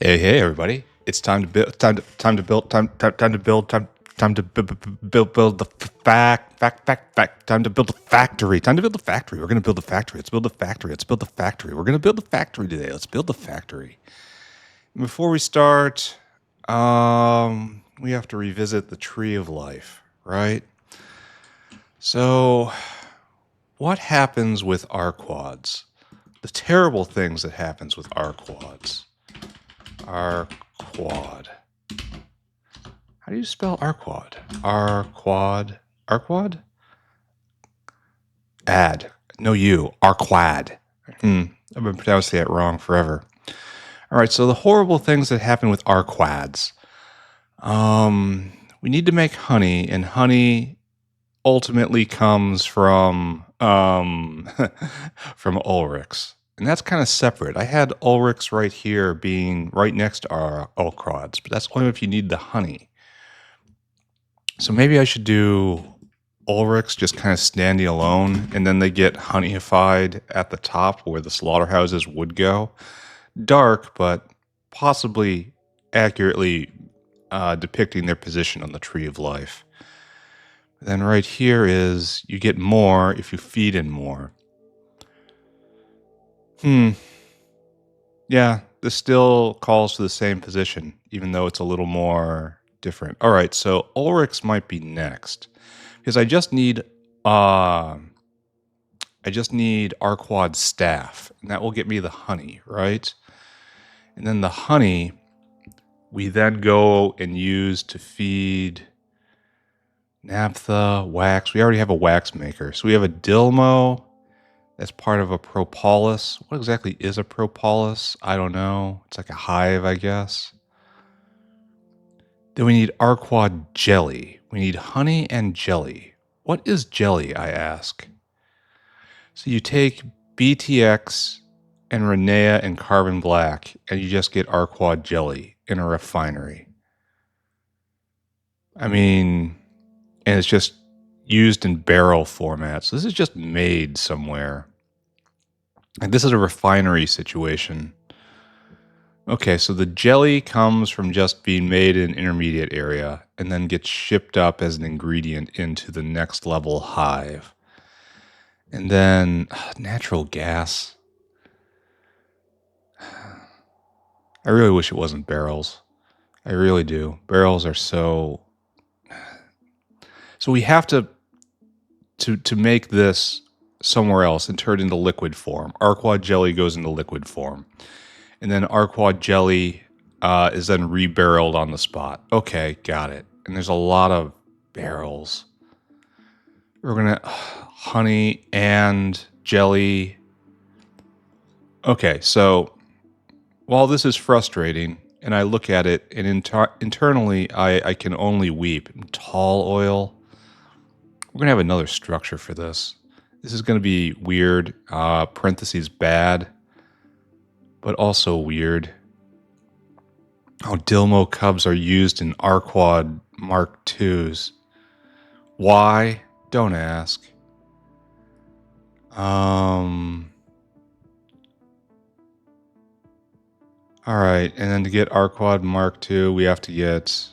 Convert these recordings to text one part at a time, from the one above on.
Hey, everybody! It's time to build. Time to build. Time to build. Time to build the fact. Time to build a factory. Time to build a factory. We're gonna build a factory. Let's build a factory. Let's build a factory. We're gonna build a factory today. Let's build a factory. Before we start, we have to revisit the tree of life, right? So, what happens with R quads? The terrible things that happens with R quads. R quad. How do you spell R quad? R quad. R quad? Ad. No U. R quad. I've been pronouncing that wrong forever. All right, so the horrible things that happen with R quads. We need to make honey, and honey ultimately comes from from Ulrichs. And that's kind of separate. I had Ulrichs right here being right next to our quads, but that's only if you need the honey. So maybe I should do Ulrichs just kind of standing alone, and then they get honeyified at the top where the slaughterhouses would go. Dark, but possibly accurately depicting their position on the tree of life. Then right here is you get more if you feed in more. Yeah, this still calls for the same position, even though it's a little more different. All right, so Ulrichs might be next, because I just need R quad staff, and that will get me the honey, right? And then the honey we then go and use to feed naphtha, wax. We already have a wax maker, so we have a Ur-Dhilmo. That's part of a propolis. What exactly is a propolis? I don't know. It's like a hive, I guess. Then we need R quad jelly. We need honey and jelly. What is jelly, I ask? So you take BTX and Renea and carbon black, and you just get R quad jelly in a refinery. I mean, and it's just used in barrel format. So this is just made somewhere. And this is a refinery situation. Okay, so the jelly comes from just being made in an intermediate area and then gets shipped up as an ingredient into the next level hive. And then natural gas. I really wish it wasn't barrels. I really do. Barrels are so we have to make this somewhere else and turn it into liquid form. R quad jelly goes into liquid form. And then R quad jelly is then rebarreled on the spot. Okay, got it. And there's a lot of barrels. We're going to honey and jelly. Okay, so while this is frustrating, and I look at it, and internally I can only weep. Tall oil. We're going to have another structure for this. This is going to be weird, parentheses bad, but also weird. Oh, Ur-Dhilmo cubs are used in R quad Mark IIs. Why? Don't ask. Alright, and then to get R quad Mark II, we have to get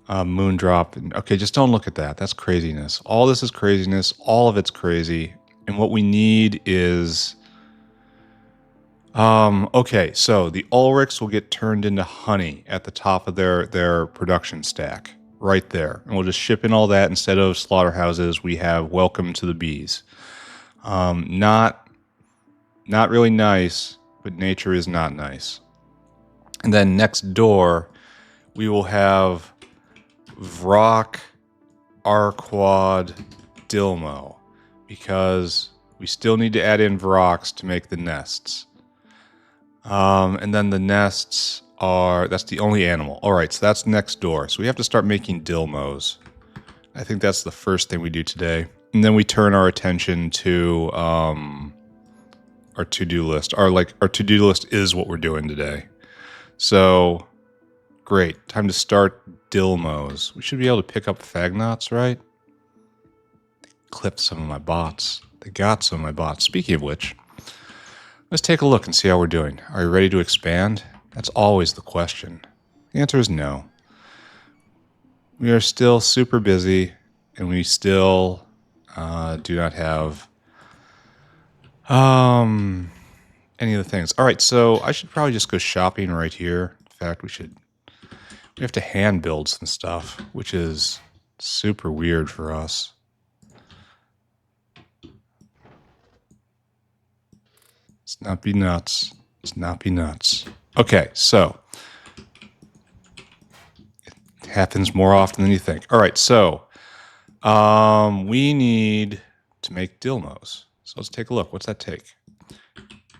Moondrop. Okay, just don't look at that. That's craziness. All this is craziness. All of it's crazy. And what we need is... okay, so the Ulrichs will get turned into honey at the top of their production stack. Right there. And we'll just ship in all that. Instead of slaughterhouses, we have welcome to the bees. Not really nice, but nature is not nice. And then next door, we will have Vrock R quad Ur-Dhilmo, because we still need to add in Vrocks to make the nests. And then the nests that's the only animal. All right, so that's next door. So we have to start making Ur-Dhilmos. I think that's the first thing we do today. And then we turn our attention to our to-do list. Our to-do list is what we're doing today. So great, time to start Ur-Dhilmos. We should be able to pick up Fagnots, right? They clipped some of my bots. They got some of my bots. Speaking of which, let's take a look and see how we're doing. Are you ready to expand? That's always the question. The answer is no. We are still super busy, and we still do not have any of the things. All right, so I should probably just go shopping right here. In fact, we have to hand build some stuff, which is super weird for us. Let's not be nuts. Let's not be nuts. Okay, so it happens more often than you think. All right, so we need to make Ur-Dhilmos. So let's take a look. What's that take?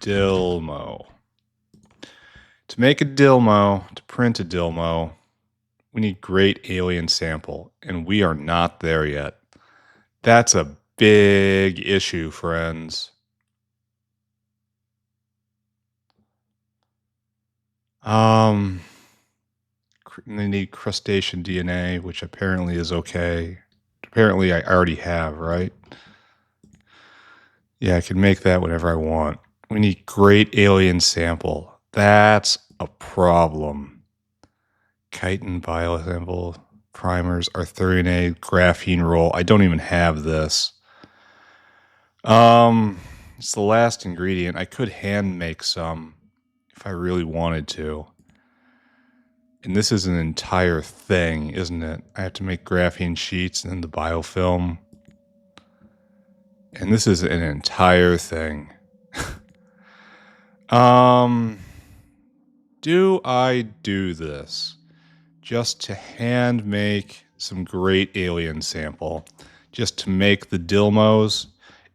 Ur-Dhilmo. To make a Ur-Dhilmo, to print a Ur-Dhilmo, we need great alien sample, and we are not there yet. That's a big issue, friends. They need crustacean DNA, which apparently is okay. Apparently I already have, right? Yeah, I can make that whenever I want. We need great alien sample. That's a problem. Chitin biosample, primers, Arthurian graphene roll. I don't even have this. It's the last ingredient. I could hand make some if I really wanted to. And this is an entire thing, isn't it? I have to make graphene sheets and then the biofilm. And this is an entire thing. Do I do this just to hand make some great alien sample, just to make the Ur-Dhilmos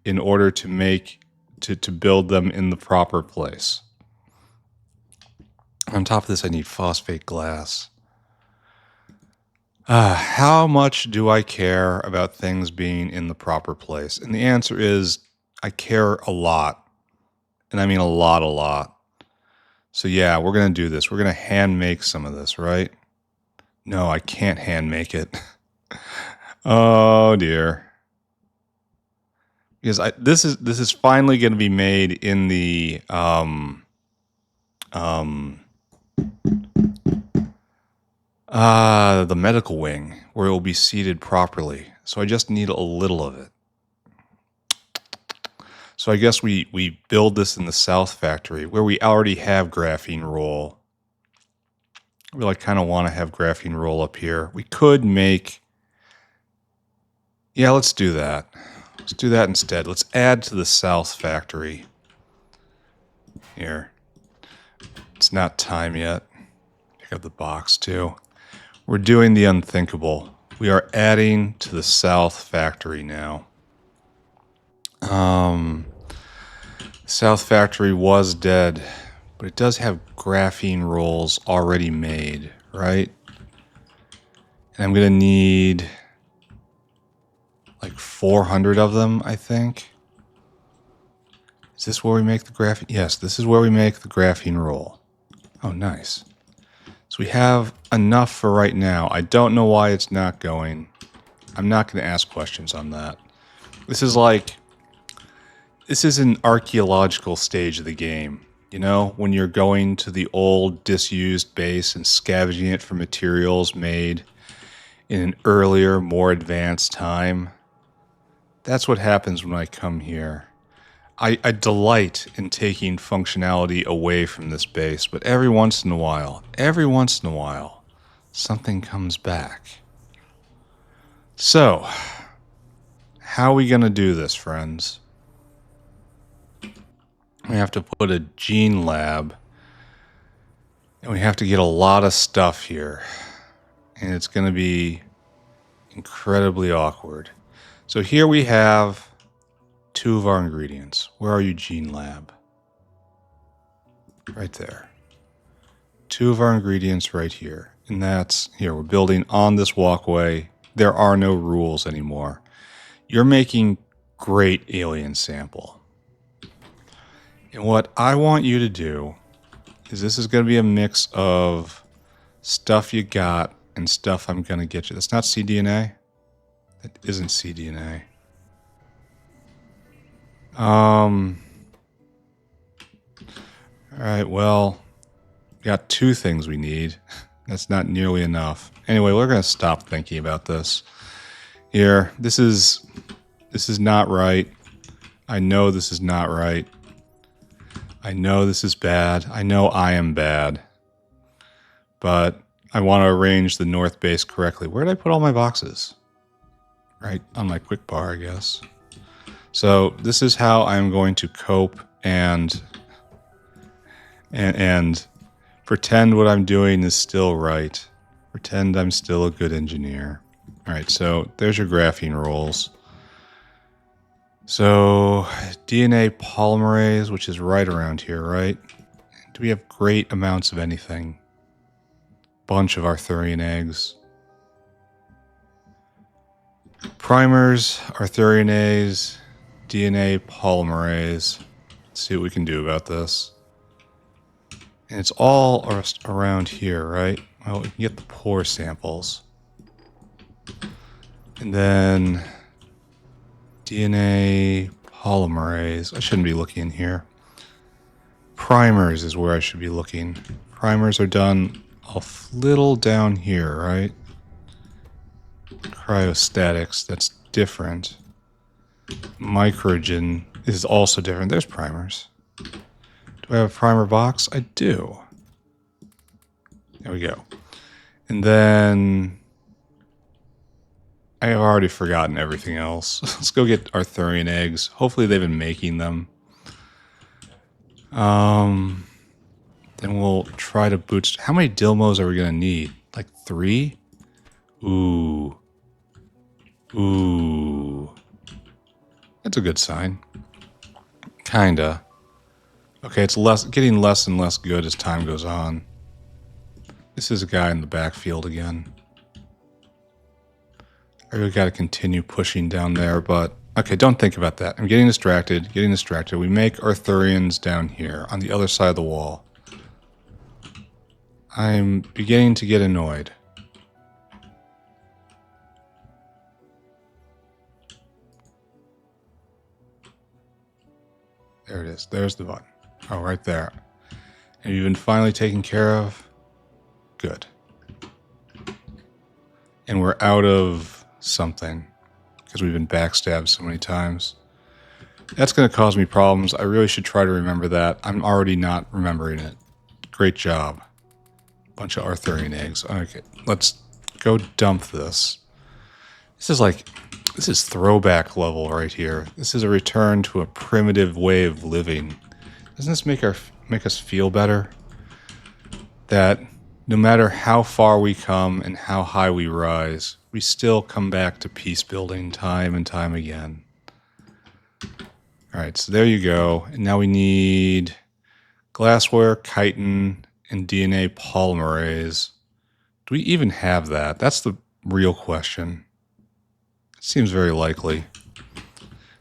in order to make to build them in the proper place? On top of this, I need phosphate glass. How much do I care about things being in the proper place? And the answer is I care a lot. And I mean a lot. So yeah, we're going to do this. We're going to hand make some of this, right? No, I can't hand make it. Oh dear. Because this is finally going to be made in the the medical wing, where it will be seated properly. So I just need a little of it. So I guess we build this in the South Factory, where we already have graphene roll. We kind of want to have graphene roll up here. We could make... Yeah, let's do that. Let's do that instead. Let's add to the South Factory. Here. It's not time yet. Pick up the box, too. We're doing the unthinkable. We are adding to the South Factory now. South Factory was dead, but it does have graphene rolls already made, right? And I'm going to need like 400 of them, I think. Is this where we make the graphene? Yes, this is where we make the graphene roll. Oh, nice. So we have enough for right now. I don't know why it's not going. I'm not going to ask questions on that. This is an archaeological stage of the game. You know, when you're going to the old disused base and scavenging it for materials made in an earlier, more advanced time. That's what happens when I come here. I delight in taking functionality away from this base, but every once in a while, something comes back. So, how are we going to do this, friends? We have to put a gene lab, and we have to get a lot of stuff here, and it's going to be incredibly awkward. So here we have 2 of our ingredients. Where are you, gene lab? Right there. 2 of our ingredients right here. And that's here. We're building on this walkway. There are no rules anymore. You're making great alien sample. And what I want you to do is this is going to be a mix of stuff you got and stuff I'm going to get you. That's not cDNA. That isn't cDNA. All right, well, Got two things we need. That's not nearly enough. Anyway, we're going to stop thinking about this. Here, this is not right. I know this is not right. I know this is bad. I know I am bad. But I want to arrange the north base correctly. Where did I put all my boxes? Right on my quick bar, I guess. So this is how I'm going to cope and pretend what I'm doing is still right. Pretend I'm still a good engineer. All right, so there's your graphene rolls. So DNA polymerase, which is right around here, right? Do we have great amounts of anything? Bunch of Arthurian eggs. Primers, Arthurian eggs, DNA polymerase. Let's see what we can do about this. And it's all around here, right? Well, we can get the pore samples. And then DNA polymerase. I shouldn't be looking in here. Primers is where I should be looking. Primers are done a little down here, right? Cryostatics, that's different. Microgen is also different. There's primers. Do I have a primer box? I do. There we go. And then I have already forgotten everything else. Let's go get Arthurian eggs. Hopefully they've been making them. Then we'll try to bootstrap. How many Dhilmos are we going to need? Like 3? Ooh. Ooh. That's a good sign. Kinda. Okay, it's getting less and less good as time goes on. This is a guy in the backfield again. I really got to continue pushing down there, but... Okay, don't think about that. I'm getting distracted, We make Arthurians down here, on the other side of the wall. I'm beginning to get annoyed. There it is. There's the button. Oh, right there. Have you been finally taken care of? Good. And we're out of something because we've been backstabbed so many times. That's going to cause me problems. I really should try to remember that. I'm already not remembering it. Great job. Bunch of Arthurian eggs. Okay, let's go dump this. This is throwback level right here. This is a return to a primitive way of living. Doesn't this make us feel better? That no matter how far we come and how high we rise, we still come back to peace building time and time again. All right, so there you go. And now we need glassware, chitin, and DNA polymerase. Do we even have that? That's the real question. It seems very likely.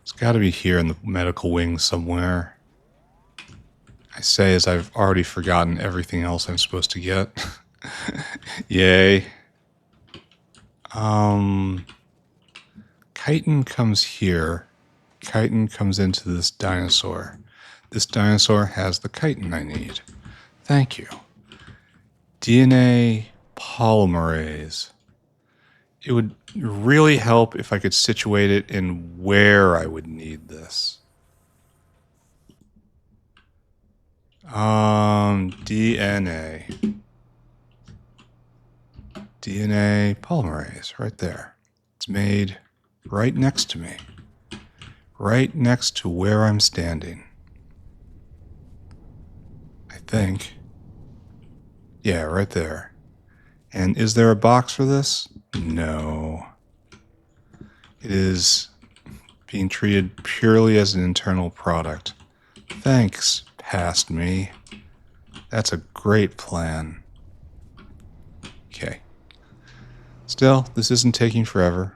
It's got to be here in the medical wing somewhere. I say as I've already forgotten everything else I'm supposed to get. Yay. Chitin comes here. Chitin comes into this dinosaur. This dinosaur has the chitin I need. Thank you. DNA polymerase. It would really help if I could situate it in where I would need this. DNA. DNA polymerase, right there. It's made right next to me. Right next to where I'm standing. I think. Yeah, right there. And is there a box for this? No. It is being treated purely as an internal product. Thanks, past me. That's a great plan. Okay. Still, this isn't taking forever.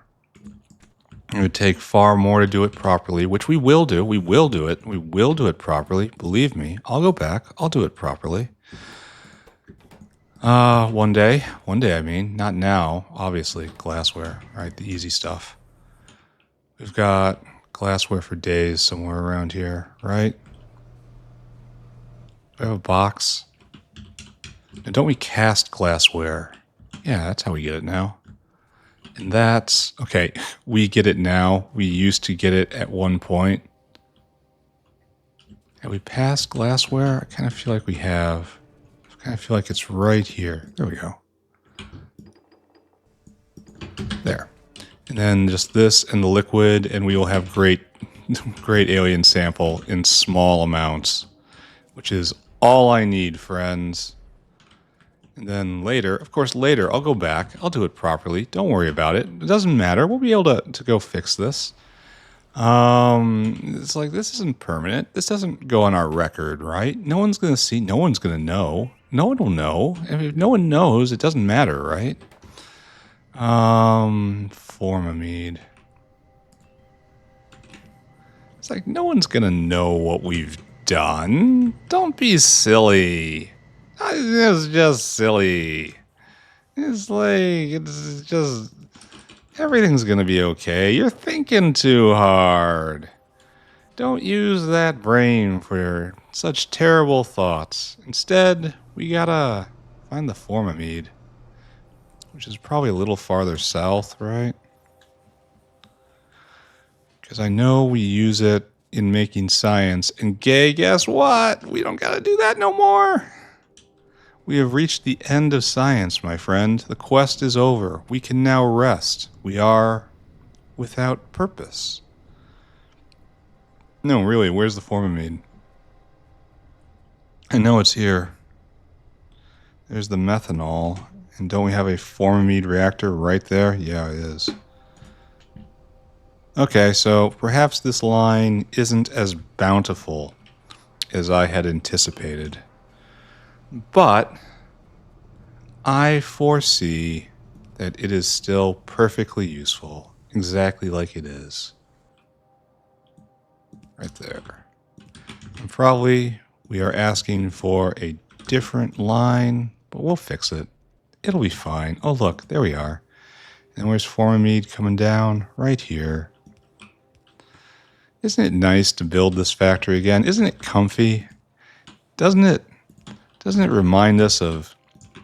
It would take far more to do it properly, which we will do. We will do it. We will do it properly. Believe me. I'll go back. I'll do it properly. One day. One day, I mean. Not now, obviously. Glassware, right? The easy stuff. We've got glassware for days somewhere around here, right? We have a box. And don't we cast glassware? Yeah, that's how we get it now. And that's... Okay, we get it now. We used to get it at one point. Have we passed glassware? I kind of feel like we have. I kind of feel like it's right here. There we go. There. And then just this and the liquid, and we will have great alien sample in small amounts, which is all I need, friends. And then later, of course, later, I'll go back. I'll do it properly. Don't worry about it. It doesn't matter. We'll be able to go fix this. It's like, this isn't permanent. This doesn't go on our record, right? No one's going to see. No one's going to know. No one will know. If no one knows, it doesn't matter, right? Formamide. It's like, no one's going to know what we've done. Don't be silly. It's just silly. It's like, it's just... Everything's gonna be okay. You're thinking too hard. Don't use that brain for such terrible thoughts. Instead, we gotta find the formamide, which is probably a little farther south, right? Because I know we use it in making science. And guess what? We don't gotta do that no more. We have reached the end of science, my friend. The quest is over. We can now rest. We are without purpose. No, really, where's the formamide? I know it's here. There's the methanol. And don't we have a formamide reactor right there? Yeah, it is. Okay, so perhaps this line isn't as bountiful as I had anticipated. But I foresee that it is still perfectly useful, exactly like it is. Right there. And probably we are asking for a different line, but we'll fix it. It'll be fine. Oh, look, there we are. And where's formamide coming down? Right here. Isn't it nice to build this factory again? Isn't it comfy? Doesn't it remind us of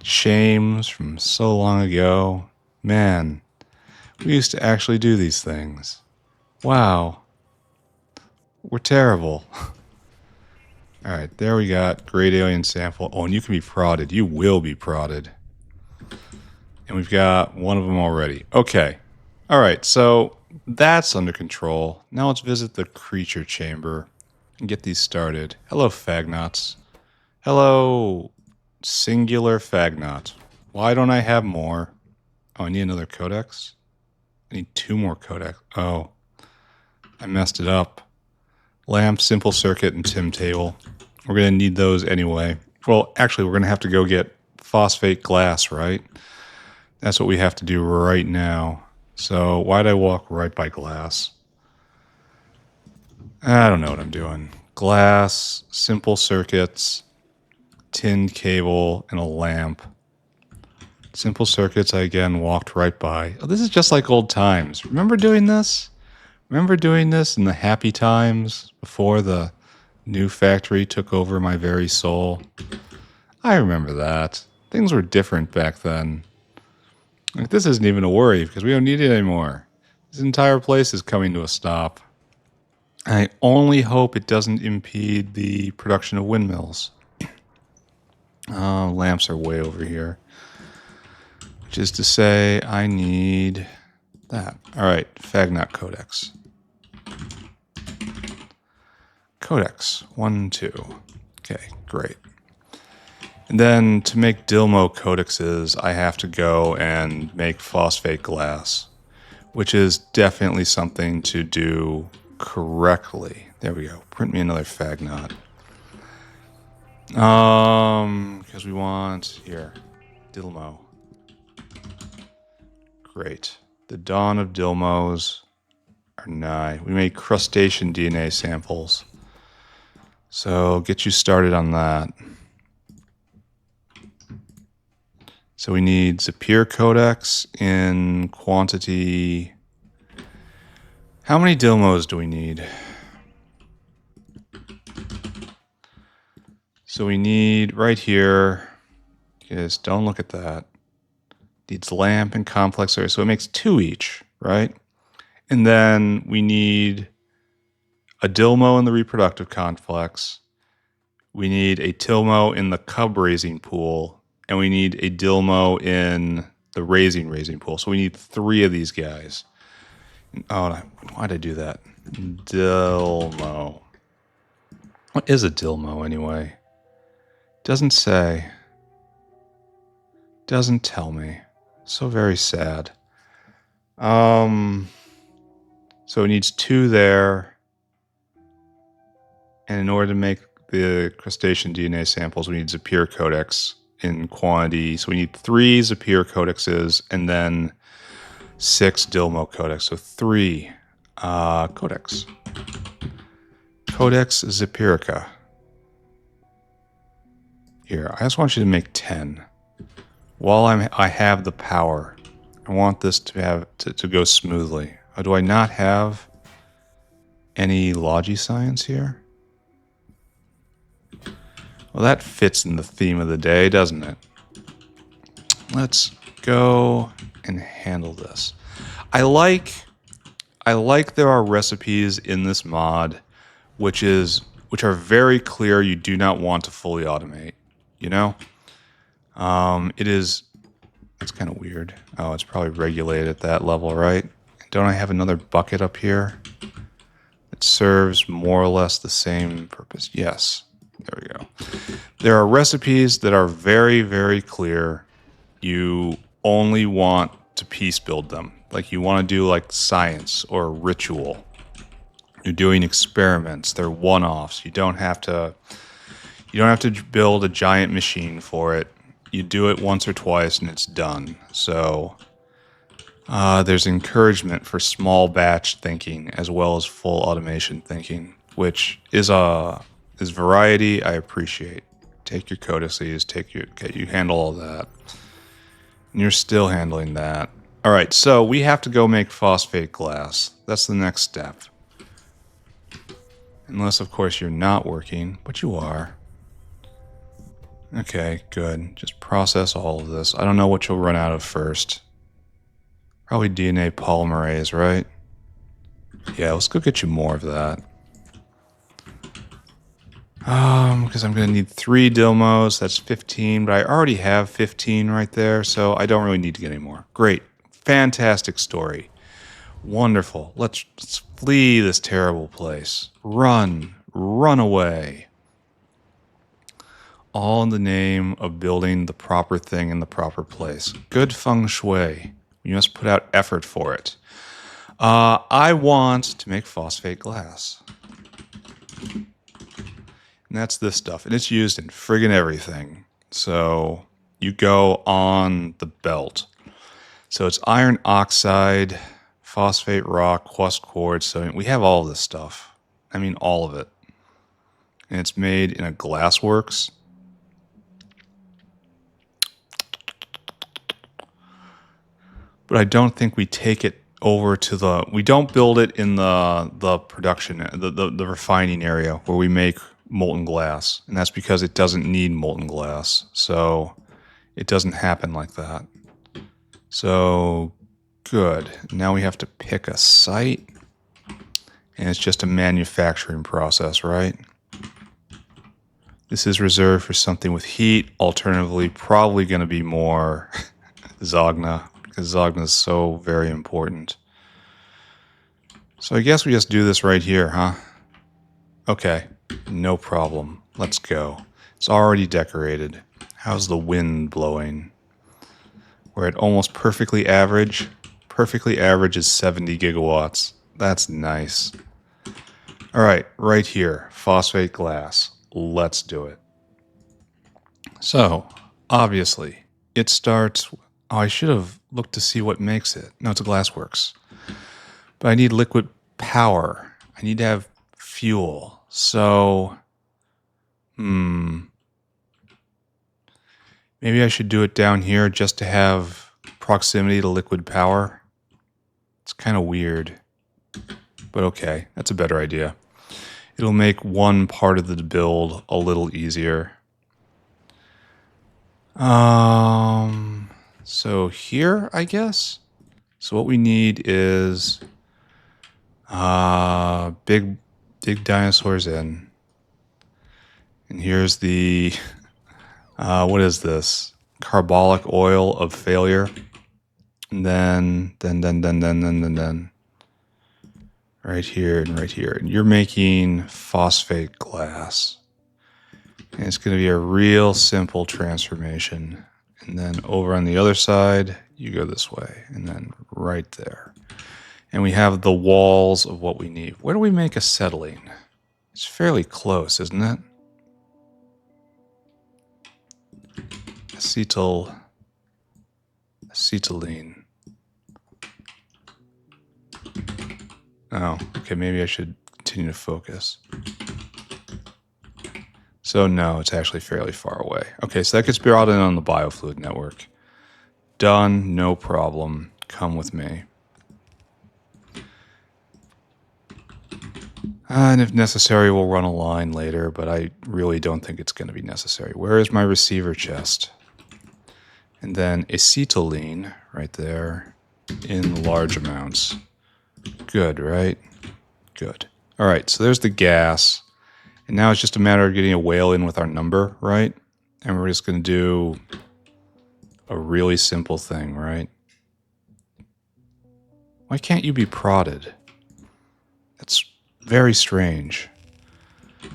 shames from so long ago? Man, we used to actually do these things. Wow. We're terrible. Alright, there we got great alien sample. Oh, and you can be prodded. You will be prodded. And we've got one of them already. Okay. Alright, so that's under control. Now let's visit the creature chamber and get these started. Hello, Fagnots. Hello, singular Fagnot. Why don't I have more? Oh, I need another codex? I need 2 more codex. Oh, I messed it up. Lamp, simple circuit, and Tim table. We're going to need those anyway. Well, actually, we're going to have to go get phosphate glass, right? That's what we have to do right now. So why'd I walk right by glass? I don't know what I'm doing. Glass, simple circuits, tin cable, and a lamp. Simple circuits, I again walked right by. Oh, this is just like old times. Remember doing this? Remember doing this in the happy times before the new factory took over my very soul? I remember that. Things were different back then. Like, this isn't even a worry because we don't need it anymore. This entire place is coming to a stop. I only hope it doesn't impede the production of windmills. Lamps are way over here. Which is to say, I need that. All right, Fagnot Codex. Codex, 1, 2. Okay, great. And then to make Ur-Dhilmo codexes, I have to go and make phosphate glass, which is definitely something to do correctly. There we go. Print me another Fagnot. Because we want here, Ur-Dhilmo. Great. The dawn of Ur-Dhilmos are nigh. We made crustacean DNA samples. So get you started on that. So we need Zapir Codex in quantity. How many Ur-Dhilmos do we need? So we need right here, Just don't look at that. Needs lamp and complex area, so it makes 2 each, right? And then we need a Ur-Dhilmo in the reproductive complex. We need a Ur-Dhilmo in the cub raising pool, and we need a Ur-Dhilmo in the raising pool. So we need 3 of these guys. Oh, why'd I do that? Ur-Dhilmo. What is a Ur-Dhilmo anyway? Doesn't say. Doesn't tell me. So very sad. So it needs 2 there. And in order to make the crustacean DNA samples, we need Zapir codex in quantity. So we need 3 Zapir codexes and then 6 Ur-Dhilmo codex. So 3 codex. Codex Zapirica. Here, I just want you to make 10. While I have the power, I want this to go smoothly. Do I not have any logi science here? Well, that fits in the theme of the day, doesn't it? Let's go and handle this. I like there are recipes in this mod which are very clear you do not want to fully automate, you know? It's kind of weird. Oh, it's probably regulated at that level, right? Don't I have another bucket up here that serves more or less the same purpose? Yes. There we go. There are recipes that are very, very clear. You only want to piece build them. Like you want to do like science or ritual. You're doing experiments. They're one-offs. You don't have to build a giant machine for it. You do it once or twice and it's done. So there's encouragement for small batch thinking as well as full automation thinking, which is variety I appreciate. Take your codices, you handle all that. And you're still handling that. All right, so we have to go make phosphate glass. That's the next step. Unless, of course, you're not working, but you are. Okay, good. Just process all of this. I don't know what you'll run out of first. Probably DNA polymerase, right? Yeah, let's go get you more of that. Because I'm going to need 3 Ur-Dhilmos. That's 15, but I already have 15 right there, so I don't really need to get any more. Great. Fantastic story. Wonderful. Let's flee this terrible place. Run away. All in the name of building the proper thing in the proper place. Good feng shui. You must put out effort for it. I want to make phosphate glass. And that's this stuff. And it's used in friggin' everything. So you go on the belt. So it's iron oxide, phosphate rock, quest quartz. So we have all this stuff. I mean, all of it. And it's made in a glassworks. But I don't think we take it over to we don't build it in the production, the refining area where we make molten glass. And that's because it doesn't need molten glass. So it doesn't happen like that. So good. Now we have to pick a site. And it's just a manufacturing process, right? This is reserved for something with heat. Alternatively, probably going to be more Zogna, because Zogna is so very important. So I guess we just do this right here, huh? Okay, no problem. Let's go. It's already decorated. How's the wind blowing? We're at almost perfectly average. Perfectly average is 70 gigawatts. That's nice. All right, right here, phosphate glass. Let's do it. So, obviously, it starts... Oh, I should have looked to see what makes it. No, it's a glassworks. But I need liquid power. I need to have fuel. So, maybe I should do it down here just to have proximity to liquid power. It's kind of weird. But okay, that's a better idea. It'll make one part of the build a little easier. So here, I guess. So what we need is big dinosaurs in. And here's the what is this? Carbolic oil of failure. And then right here and right here. And you're making phosphate glass. And it's going to be a real simple transformation. And then over on the other side, you go this way. And then right there. And we have the walls of what we need. Where do we make acetylene? It's fairly close, isn't it? Acetylene. Oh, okay, maybe I should continue to focus. So no, it's actually fairly far away. Okay, so that gets brought in on the biofluid network. Done, no problem. Come with me. And if necessary, we'll run a line later, but I really don't think it's going to be necessary. Where is my receiver chest? And then acetylene right there in large amounts. Good, right? Good. All right, so there's the gas. And now it's just a matter of getting a whale in with our number, right? And we're just going to do a really simple thing, right? Why can't you be prodded? That's very strange.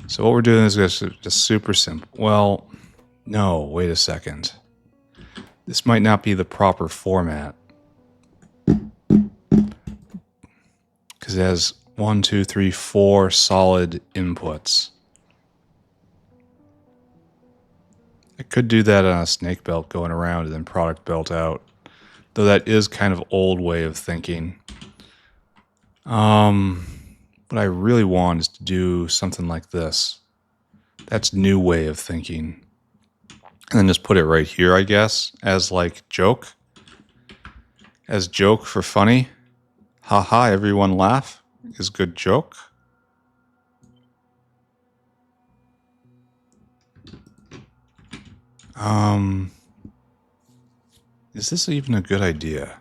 So what we're doing is just super simple. Well, no, wait a second. This might not be the proper format. Because it has 1, 2, 3, 4 solid inputs. I could do that on a snake belt going around and then product belt out. Though that is kind of old way of thinking. What I really want is to do something like this. That's new way of thinking. And then just put it right here, I guess, as like joke. As joke for funny. Haha, everyone laugh is good joke. Is this even a good idea?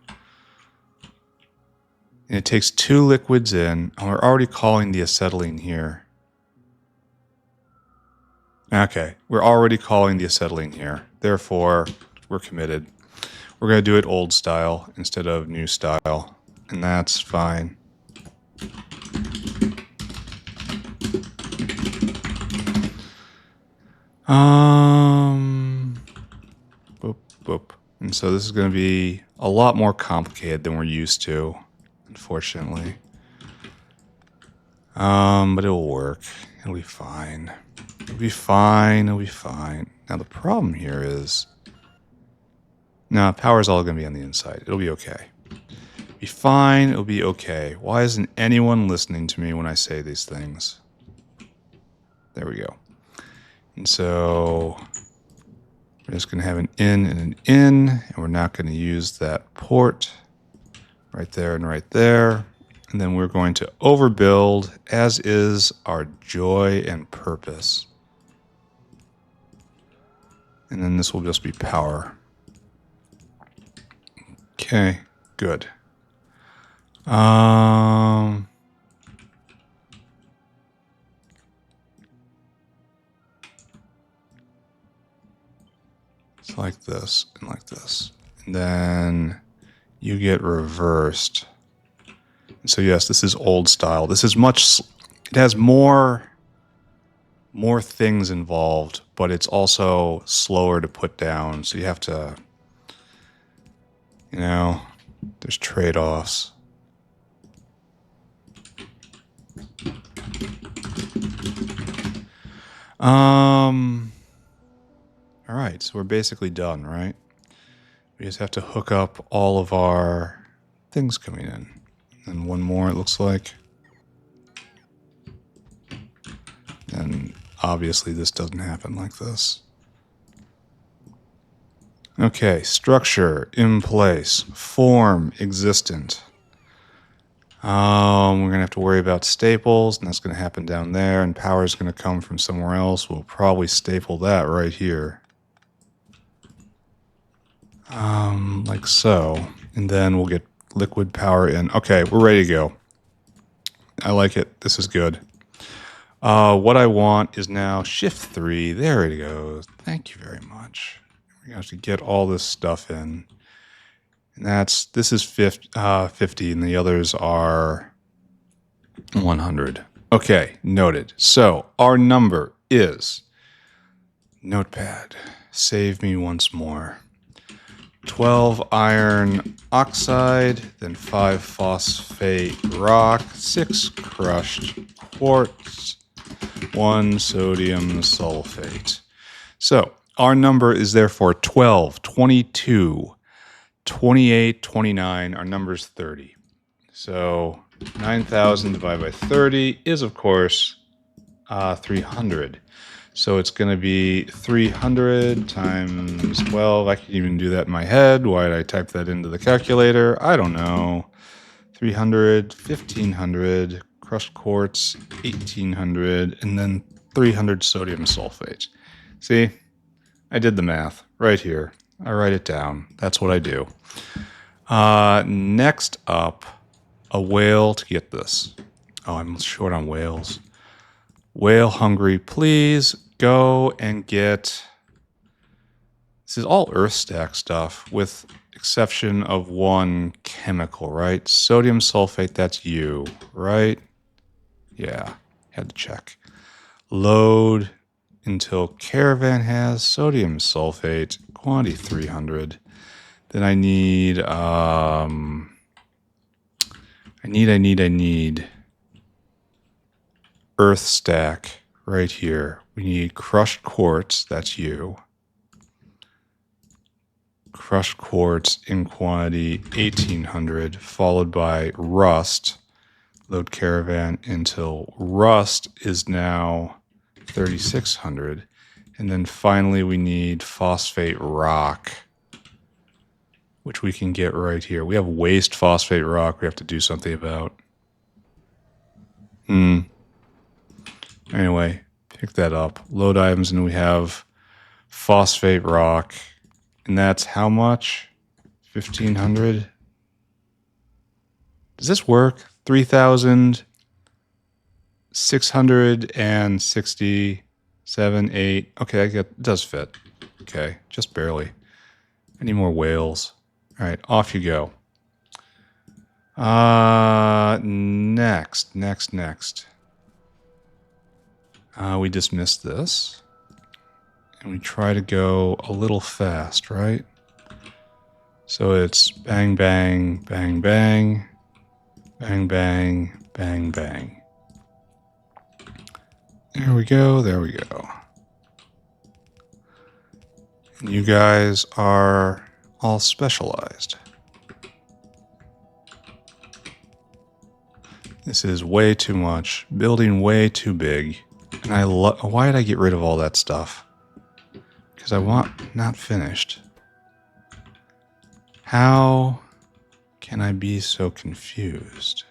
And it takes 2 liquids in, and we're already calling the acetylene here. Okay, we're already calling the acetylene here. Therefore, we're committed. We're going to do it old style instead of new style, and that's fine. Boop, boop. And so this is going to be a lot more complicated than we're used to, unfortunately. But it'll work. It'll be fine. It'll be fine. It'll be fine. Now the problem here is, no, power's all going to be on the inside. It'll be okay. It'll be fine. It'll be okay. Why isn't anyone listening to me when I say these things? There we go. And so we're just going to have an in and an in, and we're not going to use that port right there and right there. And then we're going to overbuild, as is our joy and purpose. And then this will just be power. Okay, good. It's like this and like this. And then you get reversed. And so yes, this is old style. This is much, it has more things involved, but it's also slower to put down. So you have to, you know, there's trade-offs. All right, so we're basically done, right? We just have to hook up all of our things coming in. And one more, it looks like. And obviously this doesn't happen like this. Okay, structure in place, form existent. We're going to have to worry about staples, and that's going to happen down there, and power is going to come from somewhere else. We'll probably staple that right here. like so. And then we'll get liquid power in. Okay, we're ready to go. I like it. This is good. What I want is now shift 3. There it goes. Thank you very much. We have to get all this stuff in. And this is 50, and the others are 100. Okay, noted. So our number is, notepad, save me once more, 12 iron oxide, then 5 phosphate rock, 6 crushed quartz, 1 sodium sulfate. So our number is therefore 12, 22, 28, 29. Our number is 30. So 9,000 divided by 30 is, of course, 300. So it's going to be 300 times 12. I can even do that in my head. Why did I type that into the calculator? I don't know. 300, 1,500, crushed quartz, 1,800, and then 300 sodium sulfate. See? I did the math right here. I write it down. That's what I do. Next up, a whale to get this. Oh, I'm short on whales. Whale hungry, please go and get. This is all earth stack stuff with exception of one chemical, right? Sodium sulfate, that's you, right? Yeah, had to check. Load until caravan has sodium sulfate, quantity 300. Then I need, I need earth stack right here. We need crushed quartz, that's you. Crushed quartz in quantity 1,800, followed by rust. Load caravan until rust is now 3,600. And then finally we need phosphate rock, which we can get right here. We have waste phosphate rock we have to do something about. Anyway, pick that up. Load items, and we have phosphate rock. And that's how much? 1,500? Does this work? 3,667, 8. Okay, it does fit. Okay, just barely. I need more whales. All right, off you go. Next. We dismiss this. And we try to go a little fast, right? So it's bang, bang, bang, bang, bang, bang, bang, bang. There we go. And you guys are all specialized. This is way too much. Building way too big. And why did I get rid of all that stuff? Because I want not finished. How can I be so confused?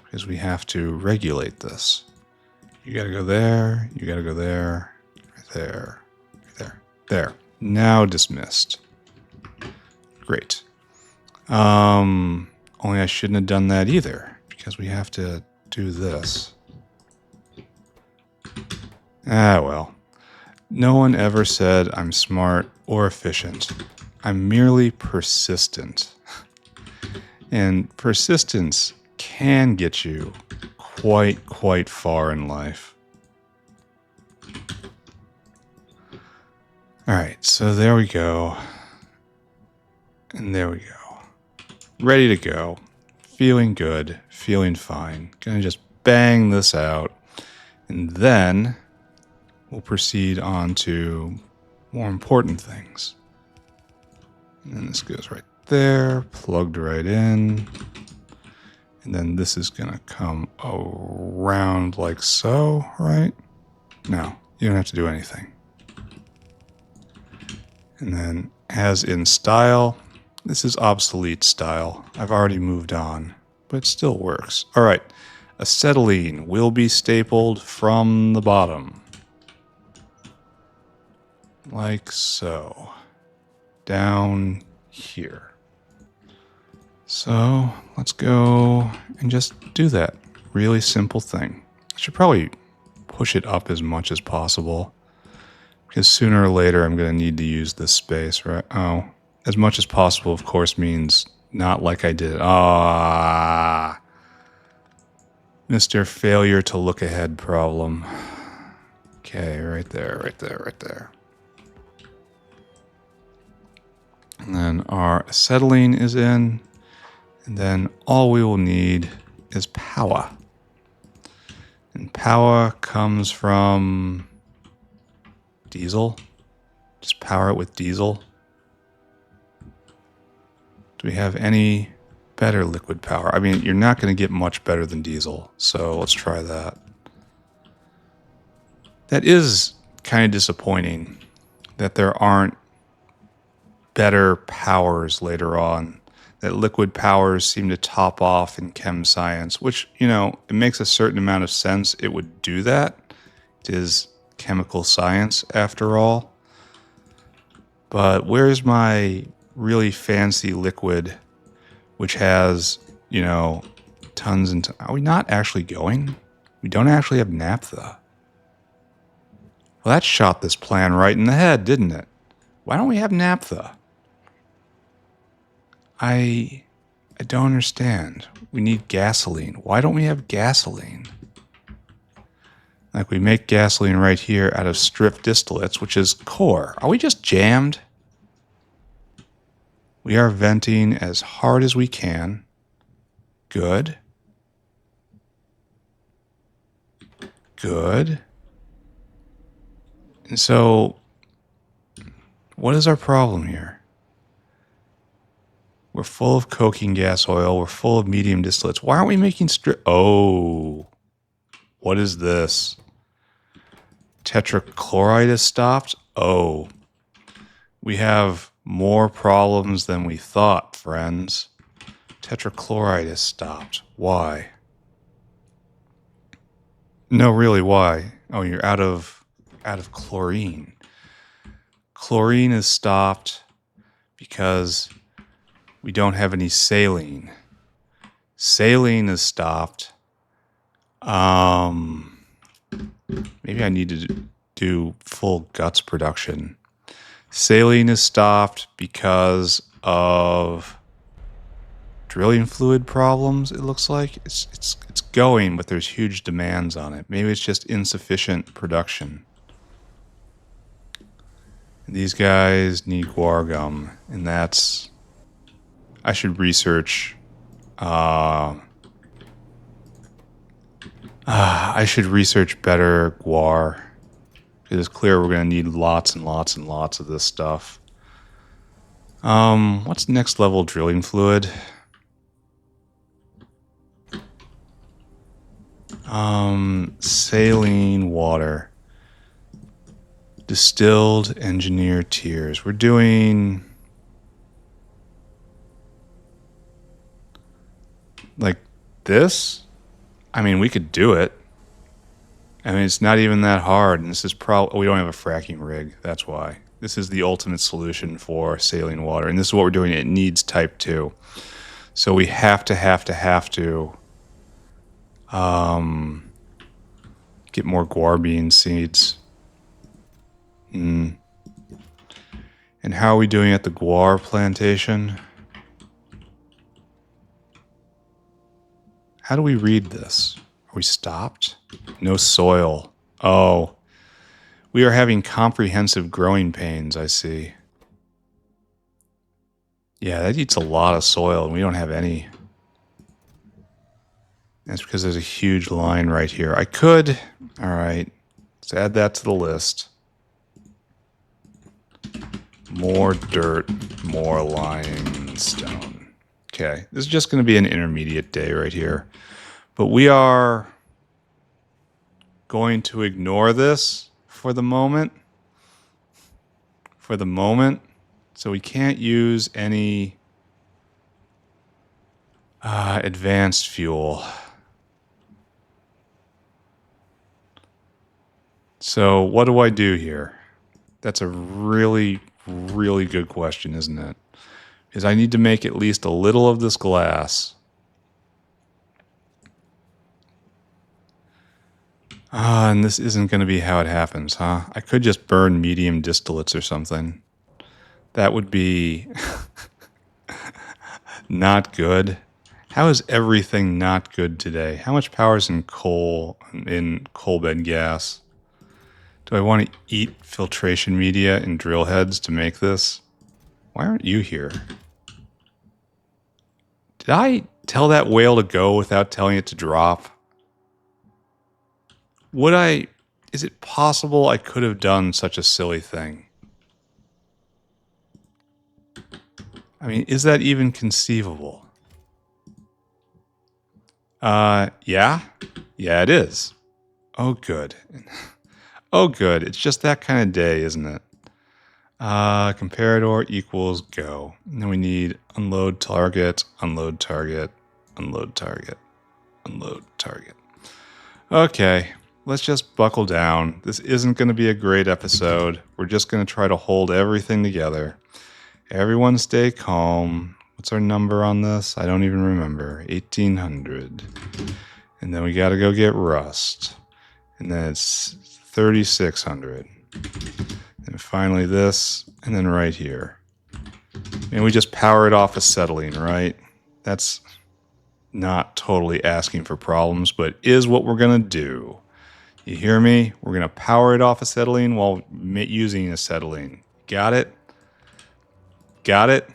Because we have to regulate this. You gotta go there, you gotta go there, right there, right there, there. Now dismissed. Great. Only I shouldn't have done that either, because we have to do this. Well. No one ever said I'm smart or efficient. I'm merely persistent. And persistence can get you quite far in life. All right, so there we go. And there we go. Ready to go. Feeling good. Feeling fine. Gonna just bang this out. And then we'll proceed on to more important things. And this goes right there, plugged right in. And then this is going to come around like so, right? No, you don't have to do anything. And then as in style, this is obsolete style. I've already moved on, but it still works. All right, acetylene will be stapled from the bottom. Like so. down here. So let's go and just do that. Really simple thing. I should probably push it up as much as possible, because sooner or later I'm going to need to use this space, right? Oh, as much as possible, of course, means not like I did. Ah, Mr. Failure to Look Ahead problem. Okay, right there, right there, right there. And then our acetylene is in. And then all we will need is power. And power comes from diesel. Just power it with diesel. Do we have any better liquid power? I mean, you're not going to get much better than diesel. So let's try that. That is kind of disappointing that there aren't better powers later on. That liquid powers seem to top off in chem science, which, you know, it makes a certain amount of sense it would do that. It is chemical science after all. But where's my really fancy liquid, which has, you know, tons and are we not actually going? We don't actually have naphtha. Well, that shot this plan right in the head, didn't it? Why don't we have naphtha? I don't understand. We need gasoline. Why don't we have gasoline? Like, we make gasoline right here out of strip distillates, which is core. Are we just jammed? We are venting as hard as we can. Good. Good. And so, what is our problem here? We're full of coking gas oil. We're full of medium distillates. Why aren't we making strip? Oh, what is this? Tetrachloride is stopped? Oh, we have more problems than we thought, friends. Tetrachloride is stopped. Why? No, really, why? Oh, you're out of chlorine. Chlorine is stopped because we don't have any saline. Saline is stopped. Maybe I need to do full guts production. Saline is stopped because of drilling fluid problems, it looks like. It's going, but there's huge demands on it. Maybe it's just insufficient production. And these guys need guar gum, and that's... I should research... I should research better guar. It's clear we're going to need lots and lots and lots of this stuff. What's next level drilling fluid? Saline water. Distilled engineer tiers. We're doing... like this? I mean, we could do it. I mean, it's not even that hard, and this is probably... we don't have a fracking rig, that's why. This is the ultimate solution for saline water, and this is what we're doing. It needs type 2. So we have to get more guar bean seeds. And how are we doing at the guar plantation? How do we read this? Are we stopped? No soil. Oh, we are having comprehensive growing pains, I see. Yeah, that eats a lot of soil, and we don't have any. That's because there's a huge line right here. I could... all right, let's add that to the list. More dirt, more limestone. Okay, this is just going to be an intermediate day right here. But we are going to ignore this for the moment. So we can't use any advanced fuel. So what do I do here? That's a really, really good question, isn't it? Because I need to make at least a little of this glass. And this isn't going to be how it happens, huh? I could just burn medium distillates or something. That would be not good. How is everything not good today? How much power is in coal bed gas? Do I want to eat filtration media and drill heads to make this? Why aren't you here? Did I tell that whale to go without telling it to drop? Is it possible I could have done such a silly thing? I mean, is that even conceivable? Yeah? Yeah, it is. Oh, good. Oh, good. It's just that kind of day, isn't it? Comparador equals go. And then we need unload target, unload target, unload target, unload target. Okay, let's just buckle down. This isn't going to be a great episode. We're just going to try to hold everything together. Everyone stay calm. What's our number on this? I don't even remember. 1800. And then we got to go get rust. And then it's 3600. And finally this, and then right here. And we just power it off acetylene, right? That's not totally asking for problems, but is what we're going to do. You hear me? We're going to power it off acetylene while using acetylene. Got it? Got it?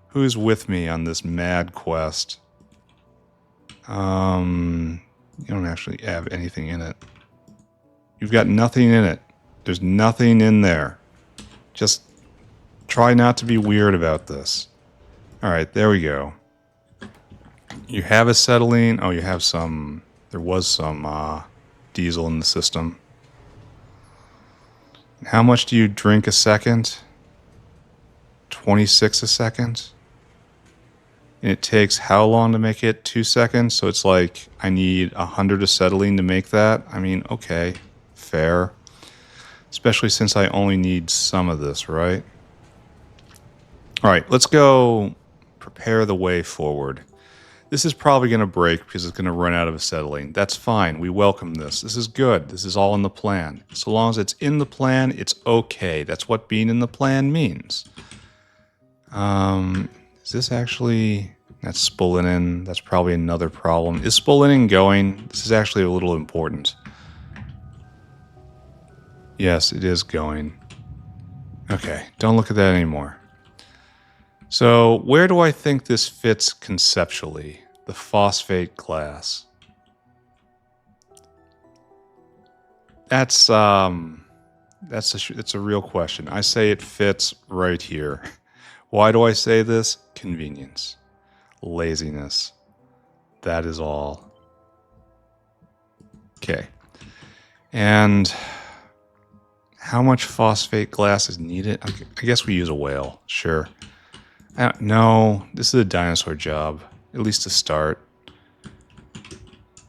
Who's with me on this mad quest? You don't actually have anything in it. You've got nothing in it. There's nothing in there. Just try not to be weird about this. All right, there we go. You have acetylene. Oh, you have some. There was some diesel in the system. How much do you drink a second? 26 a second? And it takes how long to make it? 2 seconds? So it's like I need 100 acetylene to make that. I mean, okay, fair. Especially since I only need some of this, right? All right, let's go prepare the way forward. This is probably going to break because it's going to run out of acetylene. That's fine. We welcome this. This is good. This is all in the plan. So long as it's in the plan, it's okay. That's what being in the plan means. Is this actually... That's spolinen. That's probably another problem. Is spolinen going? This is actually a little important. Yes, it is going. Okay, don't look at that anymore. So, where do I think this fits conceptually? The phosphate glass. It's a real question. I say it fits right here. Why do I say this? Convenience. Laziness. That is all. Okay. And how much phosphate glass is needed? Okay, I guess we use a whale. Sure. No, this is a dinosaur job. At least to start.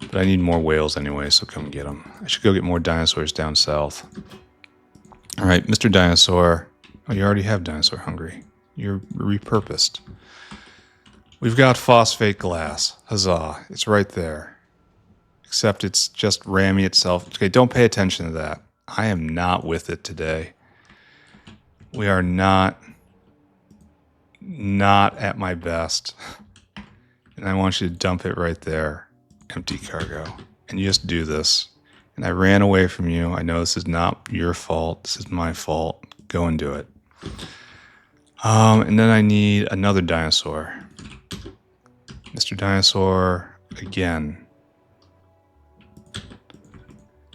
But I need more whales anyway, so come get them. I should go get more dinosaurs down south. Alright, Mr. Dinosaur. Oh, you already have dinosaur hungry. You're repurposed. We've got phosphate glass. Huzzah. It's right there. Except it's just ramming itself. Okay, don't pay attention to that. I am not with it today. We are not at my best. And I want you to dump it right there. Empty cargo. And you just do this. And I ran away from you. I know this is not your fault. This is my fault. Go and do it. And then I need another dinosaur. Mr. Dinosaur, again.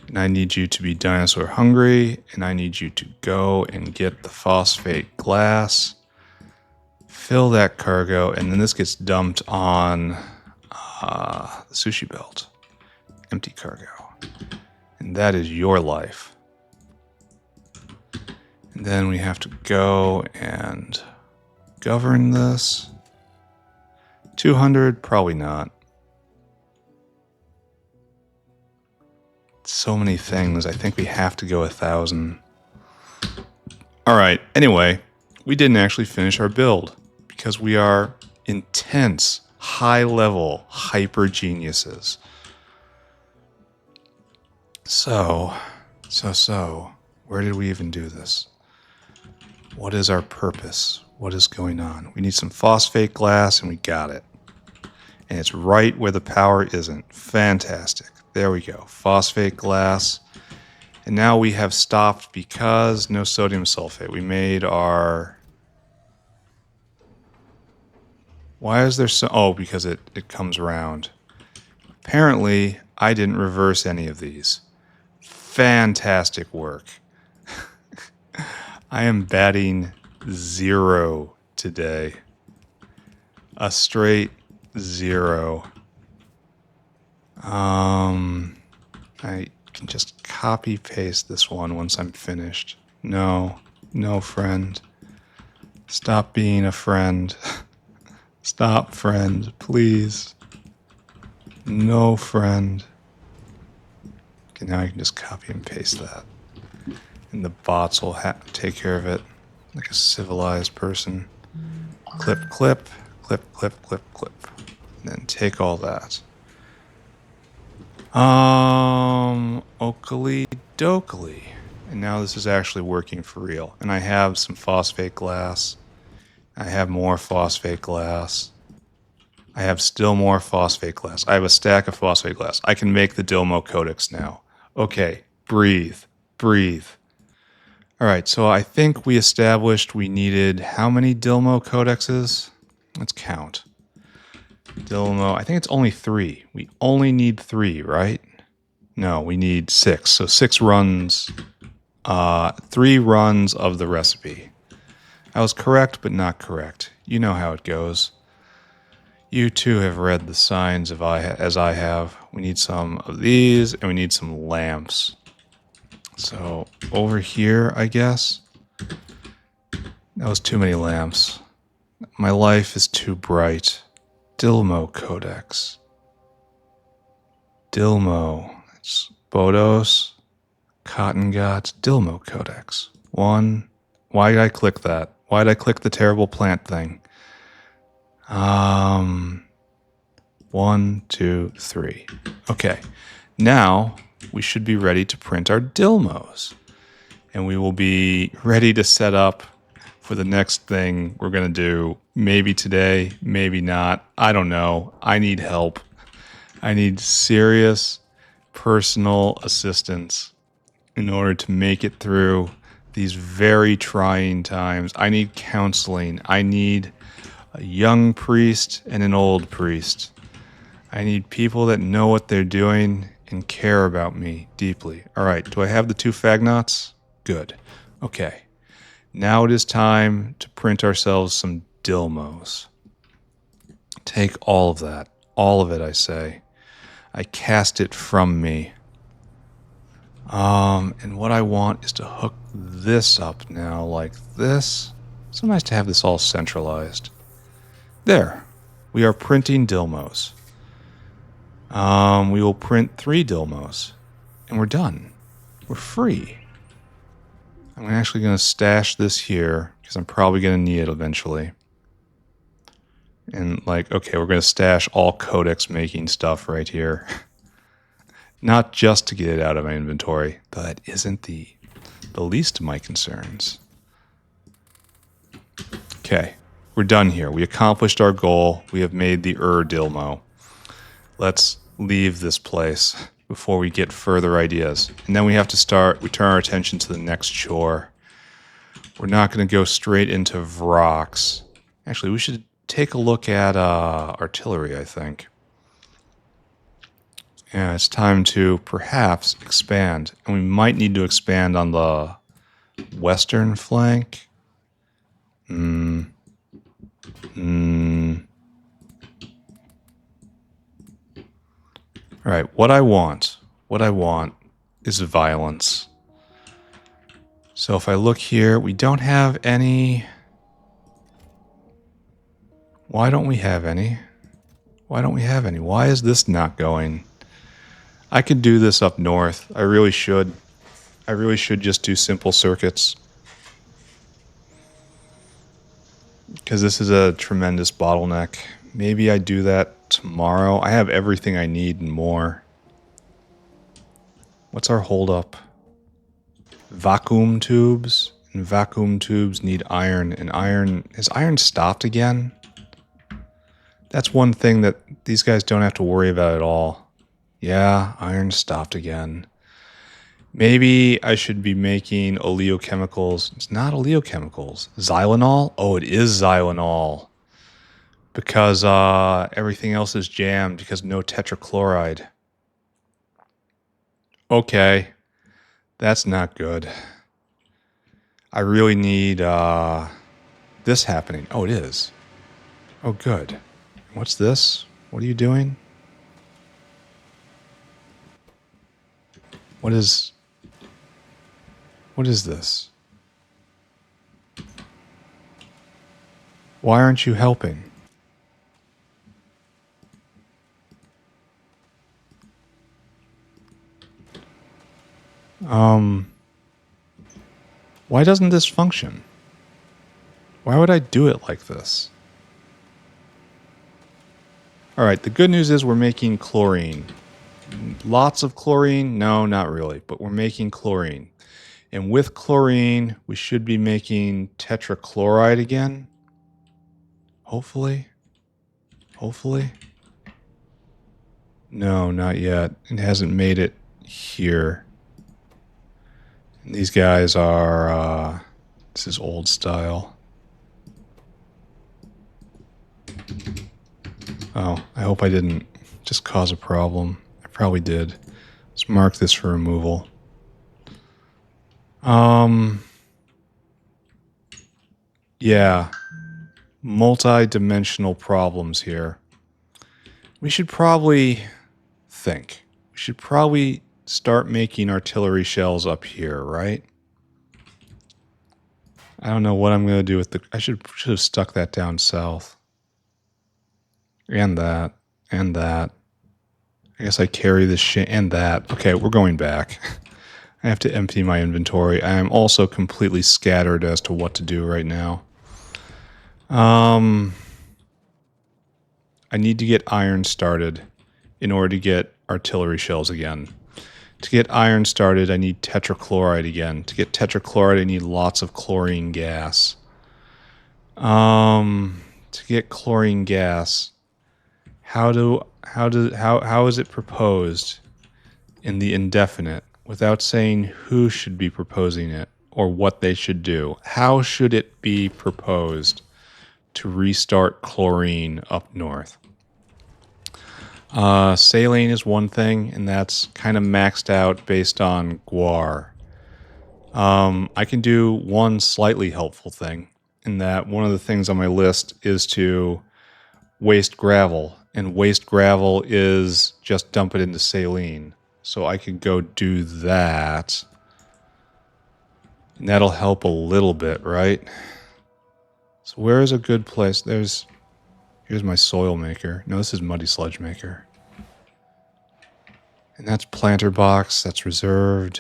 And I need you to be dinosaur hungry, and I need you to go and get the phosphate glass, fill that cargo, and then this gets dumped on the sushi belt. Empty cargo. And that is your life. And then we have to go and govern this. 200? Probably not. So many things. I think we have to go 1,000. All right. Anyway, we didn't actually finish our build because we are intense, high-level hyper geniuses. So, where did we even do this? What is our purpose? What is going on? We need some phosphate glass, and we got it. And it's right where the power isn't. Fantastic. There we go. Phosphate glass. And now we have stopped because no sodium sulfate. We made our... Why is there so... Oh, because it comes around. Apparently, I didn't reverse any of these. Fantastic work. I am batting 0 today. A straight 0. I can just copy paste this one once I'm finished. No, friend. Stop being a friend. Stop, friend, please. No, friend. Okay, now I can just copy and paste that. And the bots will take care of it like a civilized person. Clip, clip, clip, clip, clip, clip. And then take all that. Oakley dokley. And now this is actually working for real. And I have some phosphate glass. I have more phosphate glass. I have still more phosphate glass. I have a stack of phosphate glass. I can make the Ur-Dhilmo codex now. Okay, breathe. All right, so I think we established we needed how many Ur-Dhilmo codexes? Let's count. Ur-Dhilmo, I think it's only 3. We only need 3, right? No, we need 6. So 6 runs, 3 runs of the recipe. I was correct, but not correct. You know how it goes. You too have read the signs as I have. We need some of these, and we need some lamps. So over here, I guess. That was too many lamps. My life is too bright. Ur-Dhilmo Codex. Ur-Dhilmo. It's Bodos, Cotton Gods, Ur-Dhilmo Codex. 1. Why did I click that? Why did I click the terrible plant thing? 1, 2, 3. Okay. Now we should be ready to print our Ur-Dhilmos. And we will be ready to set up for the next thing we're going to do. Maybe today, maybe not. I don't know. I need help. I need serious personal assistance in order to make it through these very trying times. I need counseling. I need a young priest and an old priest. I need people that know what they're doing and care about me deeply. All right, do I have the 2 fagnots? Good. Okay. Now it is time to print ourselves some Ur-Dhilmos. Take all of that. All of it, I say. I cast it from me. And what I want is to hook this up now like this. So nice to have this all centralized. There. We are printing Ur-Dhilmos. We will print 3 Ur-Dhilmos. And we're done. We're free. I'm actually going to stash this here because I'm probably going to need it eventually. And okay, we're going to stash all codex making stuff right here. Not just to get it out of my inventory. That isn't the least of my concerns. Okay, we're done here. We accomplished our goal. We have made the Ur-Dhilmo. Let's leave this place before we get further ideas. And then we have to turn our attention to the next chore. We're not going to go straight into Vrox. Actually, we should take a look at artillery, I think. Yeah, it's time to perhaps expand. And we might need to expand on the western flank. All right, what I want is violence. So if I look here, we don't have any. Why don't we have any? Why is this not going? I could do this up north. I really should. I really should just do simple circuits. because this is a tremendous bottleneck. Maybe I do that tomorrow. I have everything I need and more. What's our holdup? Vacuum tubes. And vacuum tubes need iron. And iron... Is iron stopped again? That's one thing that these guys don't have to worry about at all. Yeah, iron stopped again. Maybe I should be making oleochemicals. It's not oleochemicals. Xylanol? Oh, it is xylanol. Because everything else is jammed because no tetrachloride. Okay. That's not good. I really need this happening. Oh, it is. Oh, good. What's this? What are you doing? What is this? Why aren't you helping? Why doesn't this function? Why would I do it like this? Alright, the good news is we're making chlorine. Lots of chlorine? No, not really, but we're making chlorine. And with chlorine, we should be making tetrachloride again. Hopefully. Hopefully. No, not yet. It hasn't made it here. And these guys are, this is old style. Oh, I hope I didn't just cause a problem. I probably did. Let's mark this for removal. Yeah. Multi-dimensional problems here. We should probably think. We should probably start making artillery shells up here, right? I don't know what I'm going to do with the... I should have stuck that down south. And that. And that. I guess I carry this shit and that. Okay, we're going back. I have to empty my inventory. I am also completely scattered as to what to do right now. I need to get iron started in order to get artillery shells again. To get iron started, I need tetrachloride again. To get tetrachloride, I need lots of chlorine gas. To get chlorine gas, how is it proposed in the indefinite without saying who should be proposing it or what they should do? How should it be proposed to restart chlorine up north? Saline is one thing, and that's kind of maxed out based on guar. I can do one slightly helpful thing, in that one of the things on my list is to waste gravel, and waste gravel is just dump it into saline. So I could go do that, and that'll help a little bit, right? So where is a good place? Here's my soil maker. No, this is muddy sludge maker. And that's planter box. That's reserved.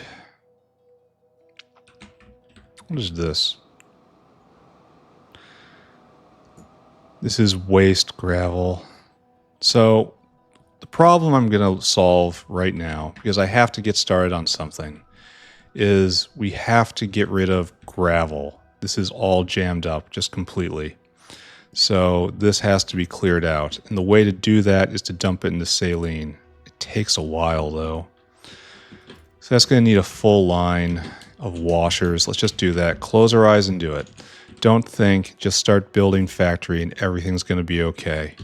What is this? This is waste gravel. So the problem I'm going to solve right now, because I have to get started on something, is we have to get rid of gravel. This is all jammed up just completely. So this has to be cleared out. And the way to do that is to dump it into saline. It takes a while though. So that's going to need a full line of washers. Let's just do that. Close our eyes and do it. Don't think, just start building factory and everything's going to be okay.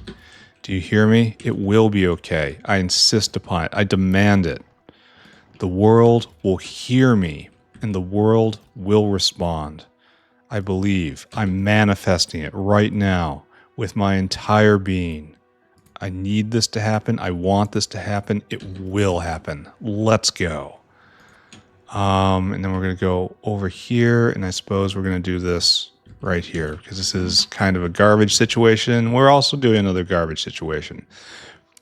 Do you hear me? It will be okay. I insist upon it. I demand it. The world will hear me and the world will respond. I believe. I'm manifesting it right now with my entire being. I need this to happen. I want this to happen. It will happen. Let's go. And then we're going to go over here, and I suppose we're going to do this right here because this is kind of a garbage situation. We're also doing another garbage situation.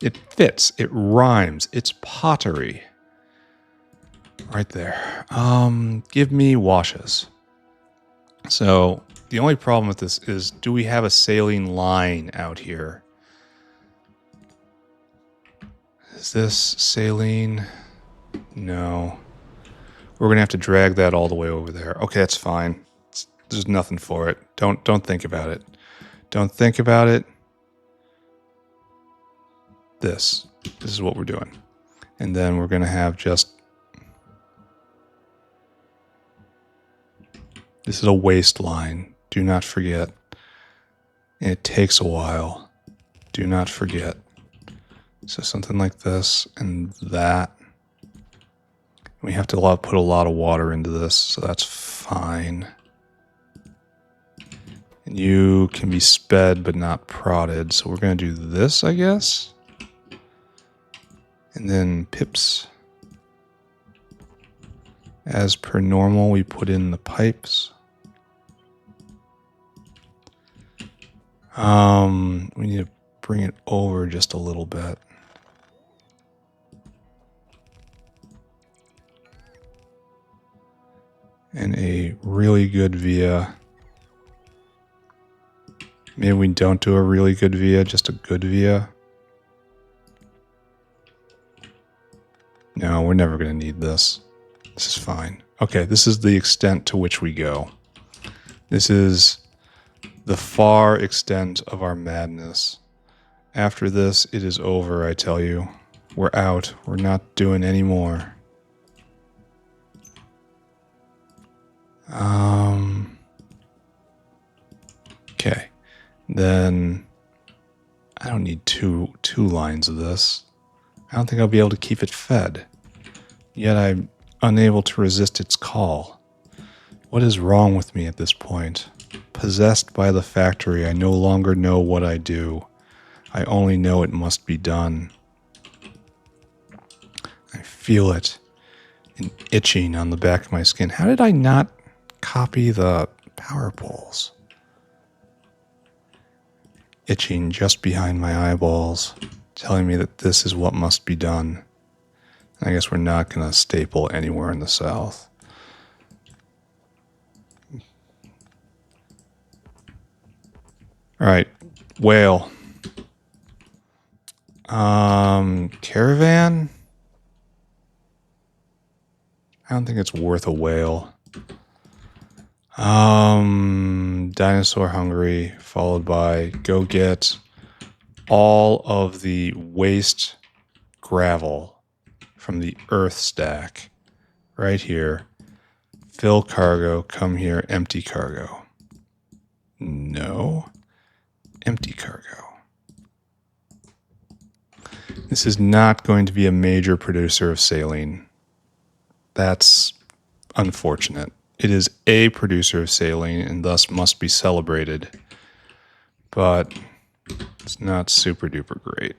It fits. It rhymes. It's pottery. Right there. Give me washes. So the only problem with this is, do we have a saline line out here? Is this saline? No. We're going to have to drag that all the way over there. Okay, that's fine. There's nothing for it. Don't think about it. Don't think about it. This is what we're doing. And then we're going to have just... This is a waste line. Do not forget. And it takes a while. Do not forget. So something like this and that. We have to put a lot of water into this, so that's fine. And you can be sped but not prodded, so we're going to do this, I guess. And then pips. As per normal, we put in the pipes. We need to bring it over just a little bit. And a really good via. Maybe we don't do a really good via, just a good via. No, we're never going to need this. This is fine. Okay, this is the extent to which we go. This is the far extent of our madness. After this, it is over, I tell you. We're out. We're not doing any more. Okay. Then I don't need two lines of this. I don't think I'll be able to keep it fed. Yet I'm unable to resist its call. What is wrong with me at this point? Possessed by the factory, I no longer know what I do. I only know it must be done. I feel it in itching on the back of my skin. How did I not copy the power poles? Itching just behind my eyeballs, telling me that this is what must be done. I guess we're not going to staple anywhere in the south. All right, whale. Caravan? I don't think it's worth a whale. Dinosaur hungry, followed by go get all of the waste gravel from the earth stack right here. Fill cargo, come here, empty cargo. No. Empty cargo. This is not going to be a major producer of saline. That's unfortunate. It is a producer of saline and thus must be celebrated. But it's not super duper great.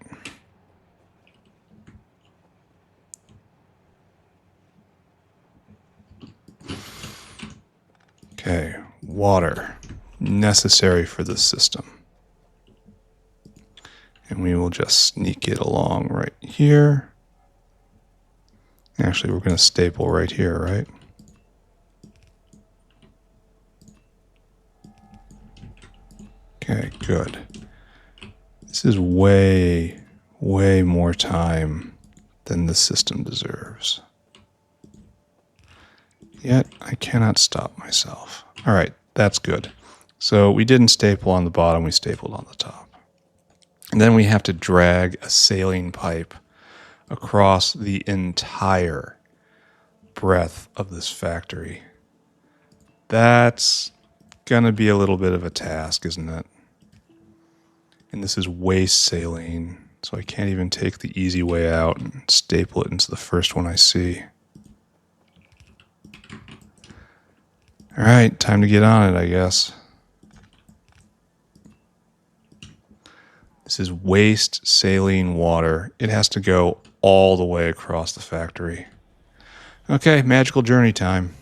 Okay, water. Necessary for this system. And we will just sneak it along right here. Actually, we're going to staple right here, right? Okay, good. This is way, way more time than the system deserves. Yet, I cannot stop myself. All right, that's good. So we didn't staple on the bottom, we stapled on the top. And then we have to drag a saline pipe across the entire breadth of this factory. That's gonna be a little bit of a task, isn't it? And this is waste saline, so I can't even take the easy way out and staple it into the first one I see. All right, time to get on it, I guess. This is waste saline water. It has to go all the way across the factory. Okay, magical journey time.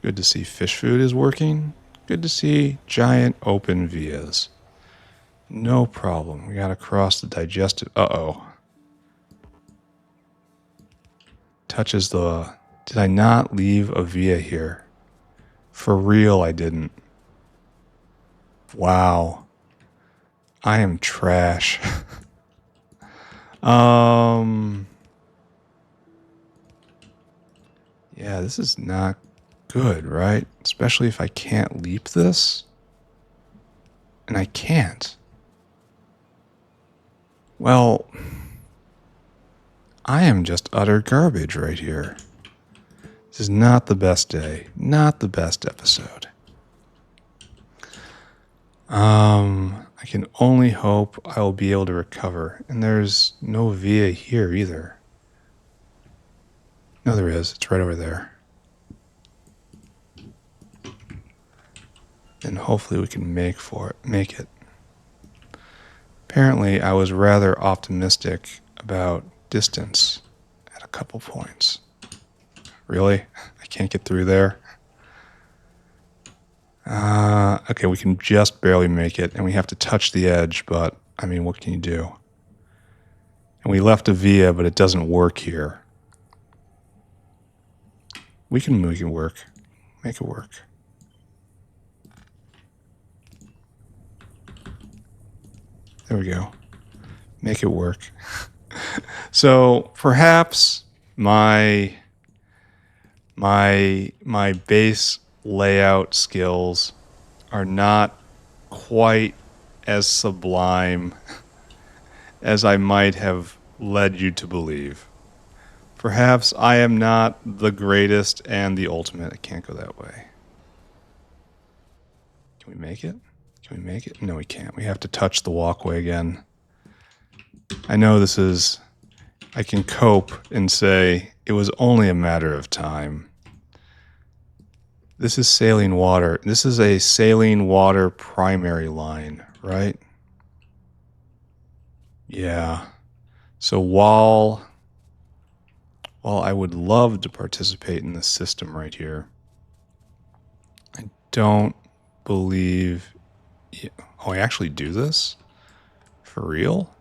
Good to see fish food is working. Good to see giant open vias. No problem. We gotta cross the digestive... Uh-oh. Touches the... Did I not leave a via here? For real, I didn't. Wow. I am trash. Yeah, this is not good, right? Especially if I can't leap this. And I can't. Well, I am just utter garbage right here. This is not the best day. Not the best episode. I can only hope I will be able to recover. And there's no via here either. No, there is. It's right over there. And hopefully we can make it. Apparently, I was rather optimistic about distance at a couple points. Really? I can't get through there? Okay, we can just barely make it, and we have to touch the edge, but, I mean, what can you do? And we left a via, but it doesn't work here. We can make it work. Make it work. There we go. Make it work. So, perhaps my base layout skills are not quite as sublime as I might have led you to believe. Perhaps I am not the greatest and the ultimate. It can't go that way. Can we make it? Can we make it? No, we can't. We have to touch the walkway again. I know this is... I can cope and say it was only a matter of time. This is saline water. This is a saline water primary line, right? Yeah. So while I would love to participate in this system right here, I don't believe... Oh, I actually do this? For real?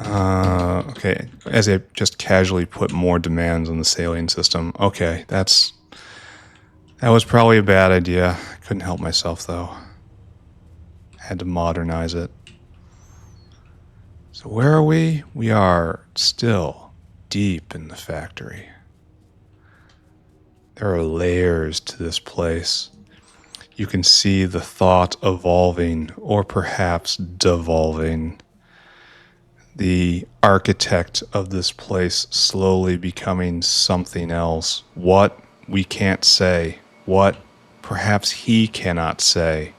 Okay, as I just casually put more demands on the saline system. Okay, that was probably a bad idea. I couldn't help myself, though. I had to modernize it. So where are we? We are still deep in the factory. There are layers to this place. You can see the thought evolving, or perhaps devolving. The architect of this place slowly becoming something else. What we can't say. What perhaps he cannot say.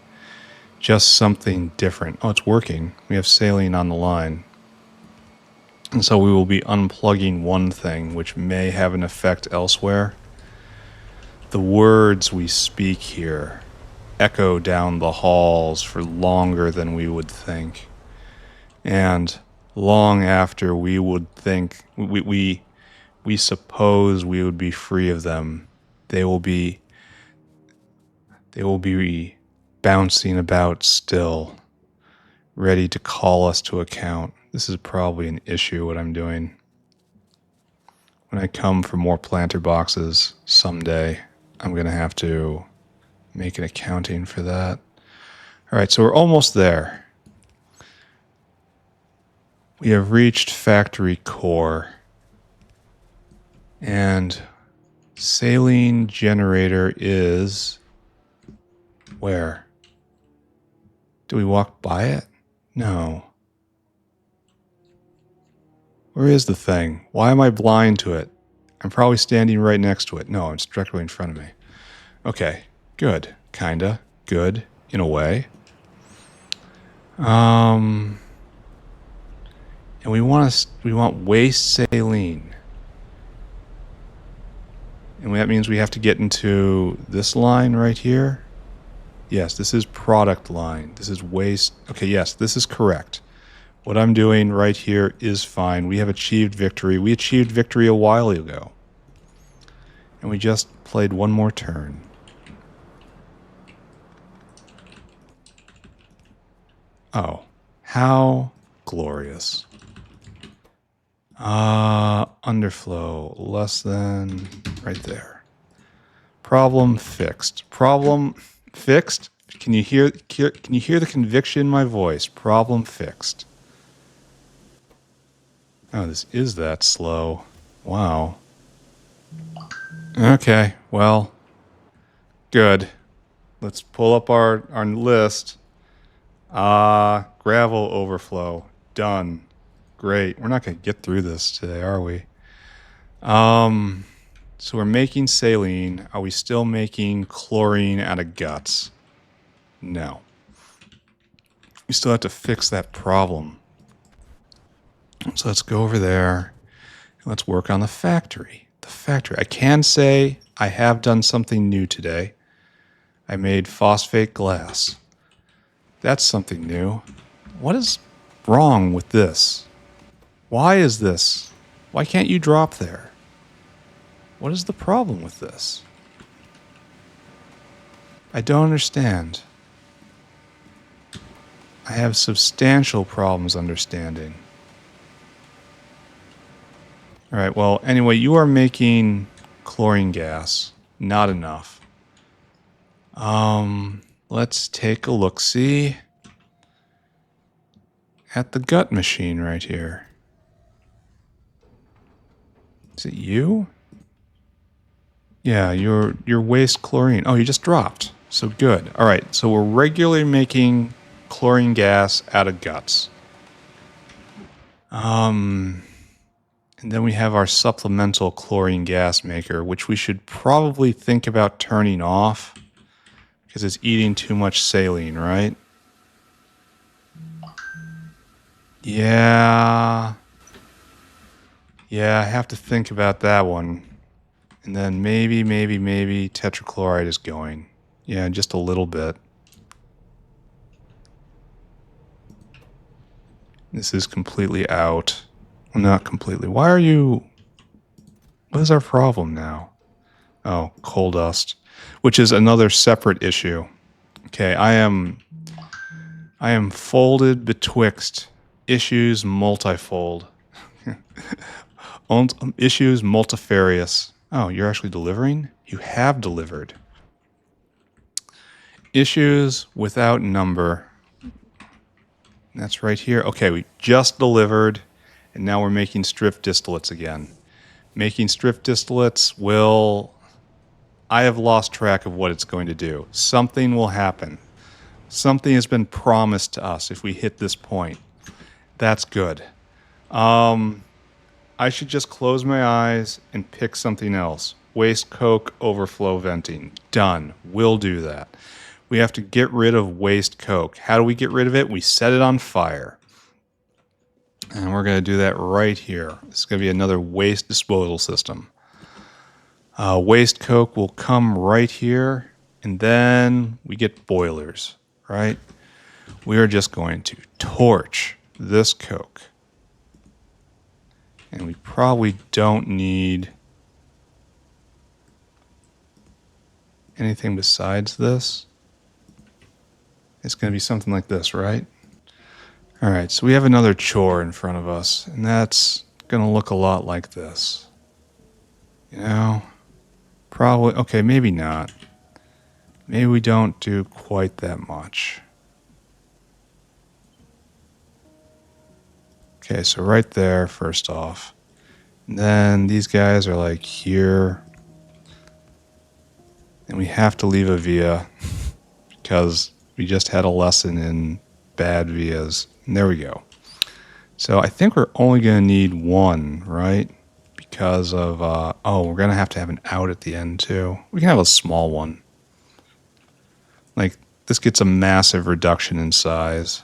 Just something different. Oh, it's working. We have saline on the line. And so we will be unplugging one thing, which may have an effect elsewhere. The words we speak here echo down the halls for longer than we would think. And long after we would think, we suppose we would be free of them, they will be bouncing about still, ready to call us to account. This is probably an issue, what I'm doing. When I come for more planter boxes someday, I'm going to have to make an accounting for that. All right, so we're almost there. We have reached factory core, and saline generator is where? Do we walk by it? No. Where is the thing? Why am I blind to it? I'm probably standing right next to it. No, it's directly in front of me. Okay, good. Kinda. Good, in a way. And we want waste saline. And that means we have to get into this line right here. Yes, this is product line. This is waste. Okay, yes, this is correct. What I'm doing right here is fine. We have achieved victory. We achieved victory a while ago. And we just played one more turn. Oh, how glorious. Underflow, less than right there. Problem fixed. Problem fixed? Can you hear the conviction in my voice? Problem fixed. Oh, this is that slow. Wow. Okay, well, good. Let's pull up our list. Gravel overflow. Done. Great. We're not going to get through this today, are we? So we're making saline. Are we still making chlorine out of guts? No. We still have to fix that problem. So let's go over there and let's work on the factory. The factory. I can say I have done something new today. I made phosphate glass. That's something new. What is wrong with this? Why is this? Why can't you drop there? What is the problem with this? I don't understand. I have substantial problems understanding. Alright, well, anyway, you are making chlorine gas. Not enough. Let's take a look-see at the gut machine right here. Is it you? Yeah, your waste chlorine. Oh, you just dropped. So good. All right, so we're regularly making chlorine gas out of guts. And then we have our supplemental chlorine gas maker, which we should probably think about turning off because it's eating too much saline, right? Yeah. Yeah, I have to think about that one. And then maybe tetrachloride is going. Yeah, just a little bit. This is completely out. Well, not completely. Why are you... What is our problem now? Oh, coal dust. Which is another separate issue. Okay, I am folded betwixt issues multifold. Issues multifarious. Oh, you're actually delivering? You have delivered. Issues without number. That's right here. Okay, we just delivered, and now we're making strip distillates again. Making strip distillates will... I have lost track of what it's going to do. Something will happen. Something has been promised to us if we hit this point. That's good. I should just close my eyes and pick something else. Waste coke overflow venting. Done. We'll do that. We have to get rid of waste coke. How do we get rid of it? We set it on fire. And we're going to do that right here. This is going to be another waste disposal system. Waste coke will come right here, and then we get boilers, right? We are just going to torch this coke. And we probably don't need anything besides this. It's going to be something like this, right? All right, so we have another chore in front of us, and that's going to look a lot like this. You know, probably, okay, maybe not. Maybe we don't do quite that much. Okay, so right there, first off. And then these guys are like here. And we have to leave a via because we just had a lesson in bad vias. And there we go. So I think we're only going to need one, right? Because of, oh, we're going to have an out at the end too. We can have a small one. Like, this gets a massive reduction in size.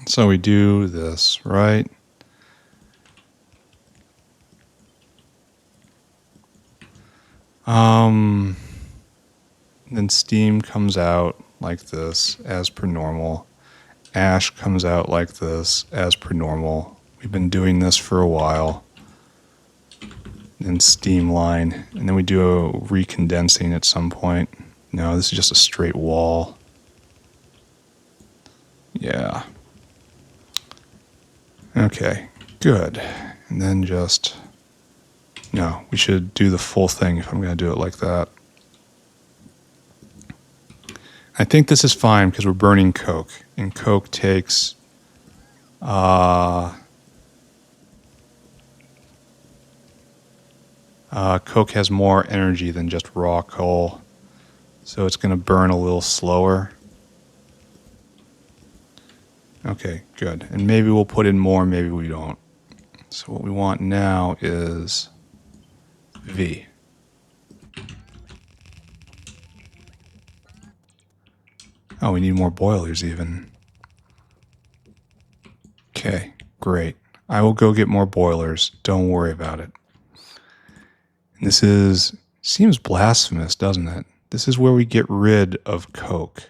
So we do this, right? Then steam comes out like this, as per normal. Ash comes out like this, as per normal. We've been doing this for a while. Then steam line, and then we do a recondensing at some point. No, this is just a straight wall. Yeah. Okay, good. And then just No, we should do the full thing if I'm going to do it like that. I think this is fine because we're burning coke, and coke takes coke has more energy than just raw coal, so it's going to burn a little slower. Okay, good. And maybe we'll put in more, maybe we don't. So what we want now is V. Oh, we need more boilers even. Okay, great. I will go get more boilers. Don't worry about it. And this seems blasphemous, doesn't it? This is where we get rid of coke.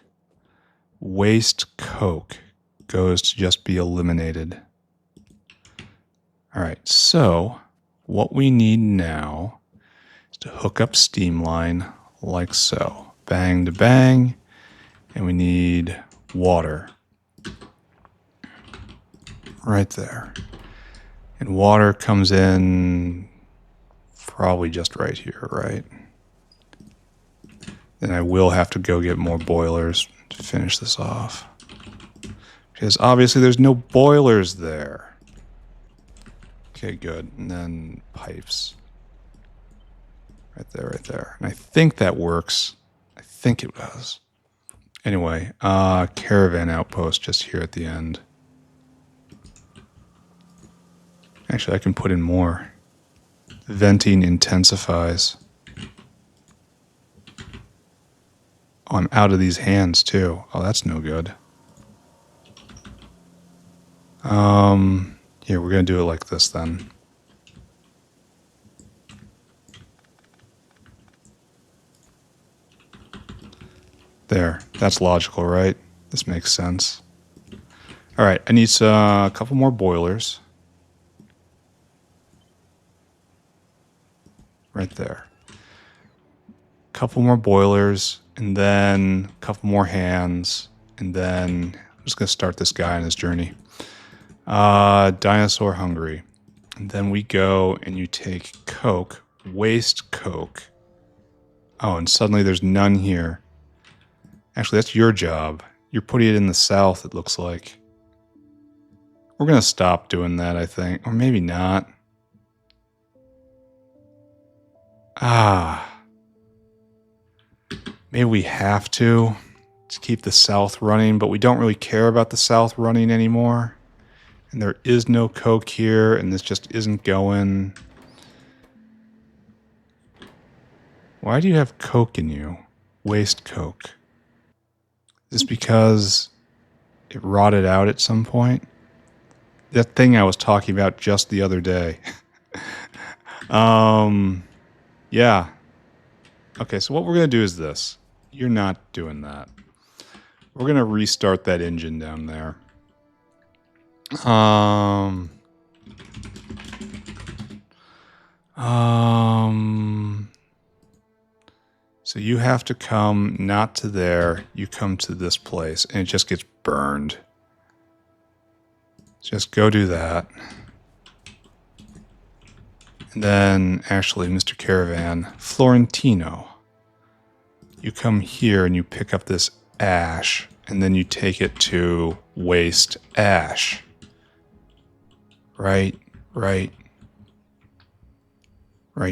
Waste coke goes to just be eliminated. All right, so what we need now is to hook up steam line like so. Bang to bang, and we need water. Right there. And water comes in probably just right here, right? Then I will have to go get more boilers to finish this off. Because obviously there's no boilers there. Okay, good. And then pipes. Right there, right there. And I think that works. I think it does. Anyway, caravan outpost just here at the end. Actually, I can put in more. Venting intensifies. Oh, I'm out of these hands too. Oh, that's no good. Here, we're going to do it like this then. There, that's logical, right? This makes sense. All right, I need a couple more boilers. Right there. Couple more boilers, and then a couple more hands, and then I'm just going to start this guy on his journey. Dinosaur hungry. And then we go and you take coke, waste coke. Oh, and suddenly there's none here. Actually, that's your job. You're putting it in the south, it looks like. We're going to stop doing that, I think. Or maybe not. Maybe we have to keep the south running, but we don't really care about the south running anymore. And there is no coke here, and this just isn't going. Why do you have coke in you? Waste coke. Is this because it rotted out at some point? That thing I was talking about just the other day. Yeah. Okay, so what we're going to do is this. You're not doing that. We're going to restart that engine down there. So you have to come not to there, you come to this place, and it just gets burned. Just go do that. And then, actually, Mr. Caravan, Florentino, you come here and you pick up this ash, and then you take it to waste ash. Right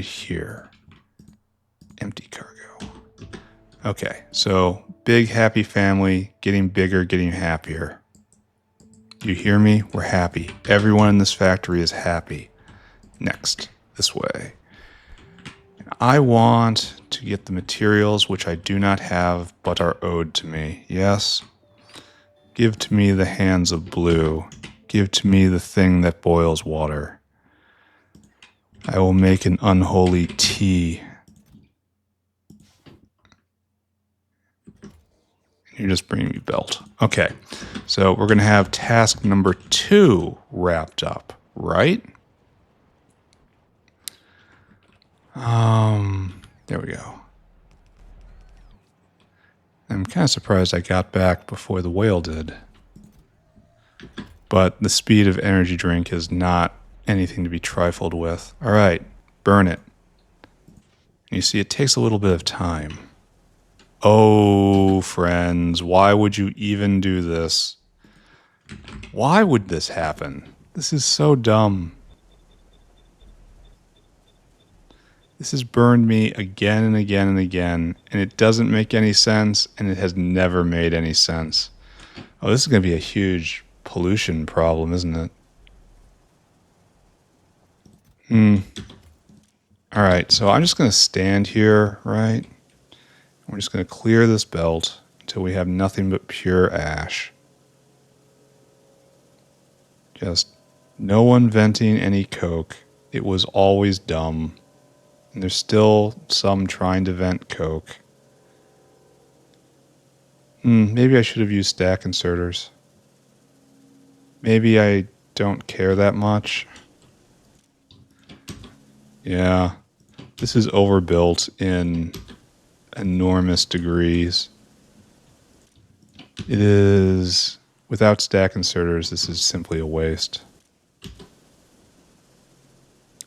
here. Empty cargo. Okay, so big happy family, getting bigger, getting happier. You hear me? We're happy. Everyone in this factory is happy. Next, this way. I want to get the materials which I do not have but are owed to me. Yes? Give to me the hands of blue. Give to me the thing that boils water. I will make an unholy tea. You're just bringing me belt. Okay, so we're going to have task number 2 wrapped up, right? There we go. I'm kind of surprised I got back before the whale did. But the speed of energy drink is not anything to be trifled with. All right, burn it. And you see, it takes a little bit of time. Oh, friends, why would you even do this? Why would this happen? This is so dumb. This has burned me again and again and again, and it doesn't make any sense, and it has never made any sense. Oh, this is going to be a huge pollution problem, isn't it? All right, so I'm just going to stand here, right? We're just going to clear this belt until we have nothing but pure ash. Just no one venting any coke. It was always dumb. And there's still some trying to vent coke. Maybe I should have used stack inserters. Maybe I don't care that much. Yeah, this is overbuilt in enormous degrees. It is, without stack inserters, this is simply a waste.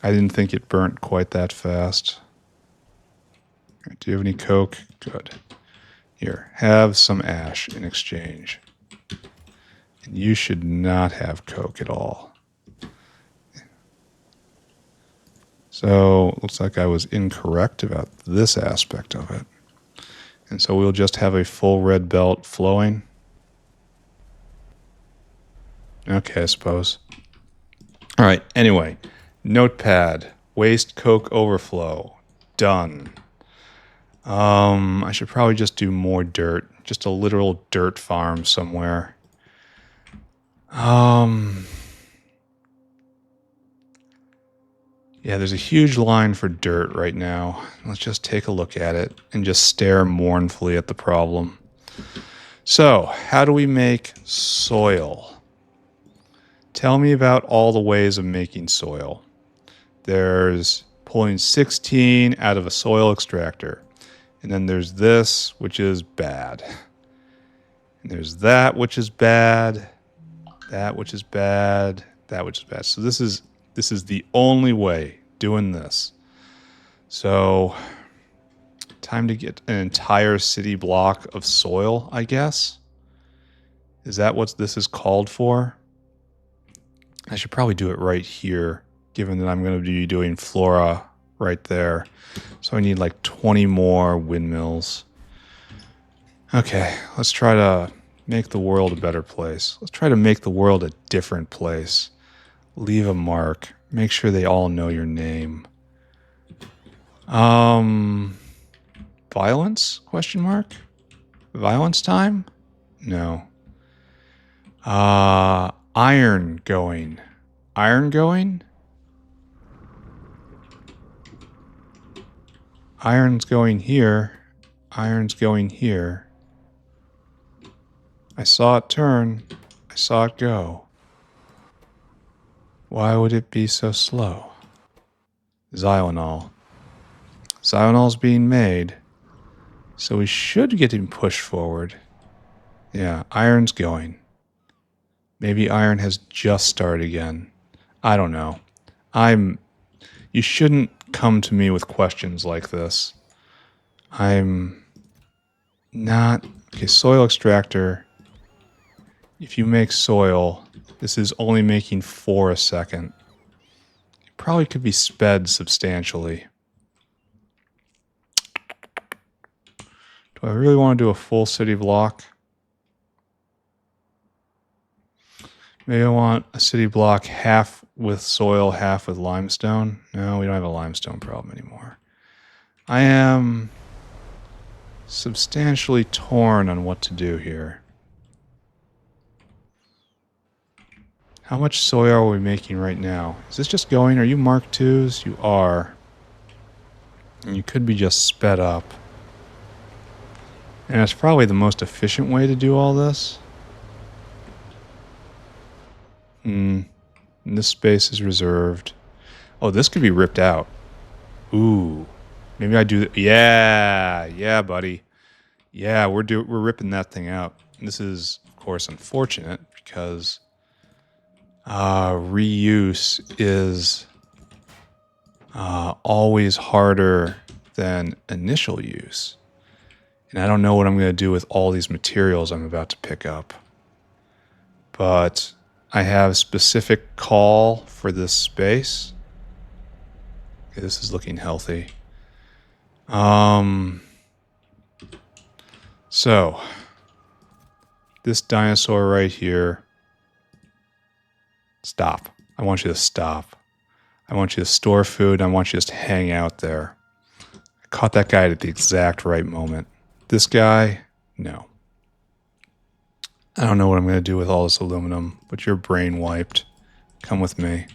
I didn't think it burnt quite that fast. Do you have any coke? Good. Here, have some ash in exchange. And you should not have coke at all. So, looks like I was incorrect about this aspect of it. And so we'll just have a full red belt flowing. Okay, I suppose. All right, anyway. Notepad. Waste coke overflow. Done. I should probably just do more dirt. Just a literal dirt farm somewhere. Yeah, there's a huge line for dirt right now. Let's just take a look at it and just stare mournfully at the problem. So, how do we make soil? Tell me about all the ways of making soil. There's pulling 16 out of a soil extractor. And then there's this, which is bad. And there's that, which is bad. That, which is bad. That, which is bad. So this is the only way doing this. So time to get an entire city block of soil, I guess. Is that what this is called for? I should probably do it right here, given that I'm going to be doing flora right there. So I need like 20 more windmills. Okay, let's try to make the world a better place. Let's try to make the world a different place. Leave a mark. Make sure they all know your name. Violence? Question mark? Violence time? No. Iron going. Iron going? Iron's going here. Iron's going here. I saw it turn. I saw it go. Why would it be so slow? Xylonol. Xylonol's being made. So we should get him pushed forward. Yeah, iron's going. Maybe iron has just started again. I don't know. You shouldn't come to me with questions like this. I'm not... Okay, soil extractor. If you make soil, this is only making 4 a second. It probably could be sped substantially. Do I really want to do a full city block? Maybe I want a city block half with soil, half with limestone. No, we don't have a limestone problem anymore. I am substantially torn on what to do here. How much soil are we making right now? Is this just going? Are you Mark IIs? You are. And you could be just sped up. And it's probably the most efficient way to do all this. And this space is reserved. Oh, this could be ripped out. Ooh. Maybe I do... Yeah, buddy. Yeah, we're ripping that thing out. And this is, of course, unfortunate because reuse is always harder than initial use. And I don't know what I'm going to do with all these materials I'm about to pick up. But I have specific call for this space. Okay, this is looking healthy. So this dinosaur right here. Stop. I want you to stop. I want you to store food. I want you to just hang out there. I caught that guy at the exact right moment. This guy, no. I don't know what I'm going to do with all this aluminum, but you're brain wiped. Come with me.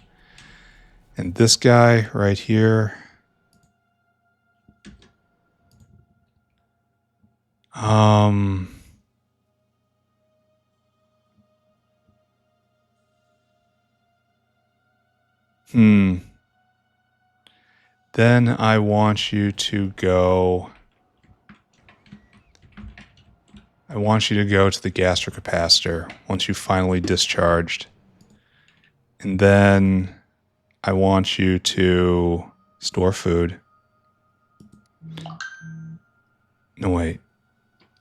And this guy right here. Then I want you to go. I want you to go to the gastric capacitor once you finally discharged. And then I want you to store food. No, wait.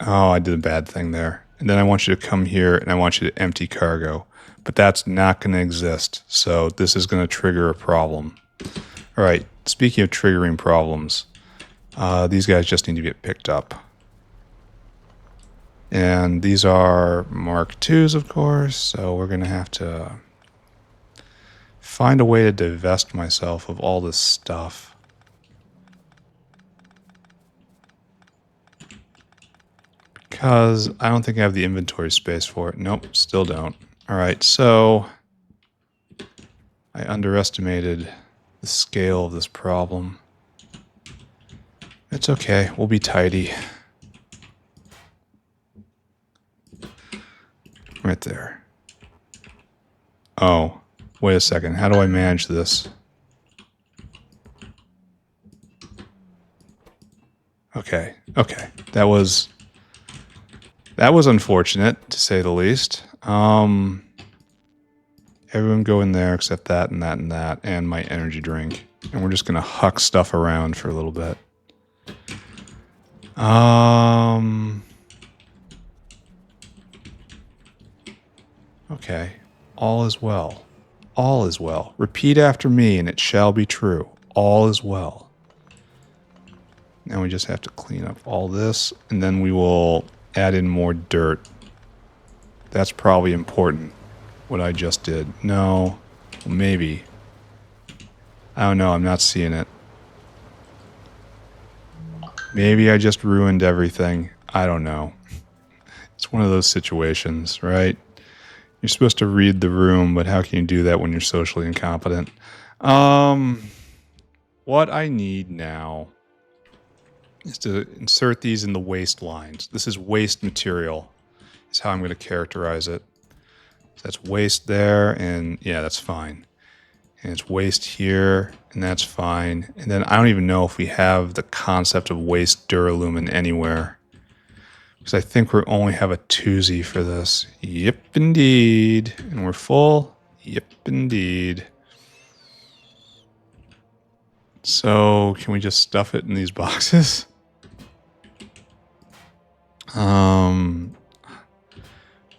Oh, I did a bad thing there. And then I want you to come here and I want you to empty cargo. But that's not going to exist. So this is going to trigger a problem. All right. Speaking of triggering problems, these guys just need to get picked up. And these are Mark IIs, of course. So we're going to have to find a way to divest myself of all this stuff. Because I don't think I have the inventory space for it. Nope, still don't. All right, so I underestimated the scale of this problem. It's okay, we'll be tidy. Right there. Oh, wait a second. How do I manage this? Okay. That was unfortunate, to say the least. Everyone go in there except that and that and that, and my energy drink. And we're just going to huck stuff around for a little bit. Okay. All is well. All is well. Repeat after me and it shall be true. All is well. Now we just have to clean up all this, and then we will add in more dirt. That's probably important, what I just did. No, maybe. I don't know, I'm not seeing it. Maybe I just ruined everything. I don't know. It's one of those situations, right? You're supposed to read the room, but how can you do that when you're socially incompetent? What I need now is to insert these in the waste lines. This is waste material, is how I'm going to characterize it. So that's waste there, and yeah, that's fine. And it's waste here, and that's fine. And then I don't even know if we have the concept of waste duralumin anywhere. Because I think we only have a twosie for this. Yep, indeed. And we're full? Yep, indeed. So, can we just stuff it in these boxes?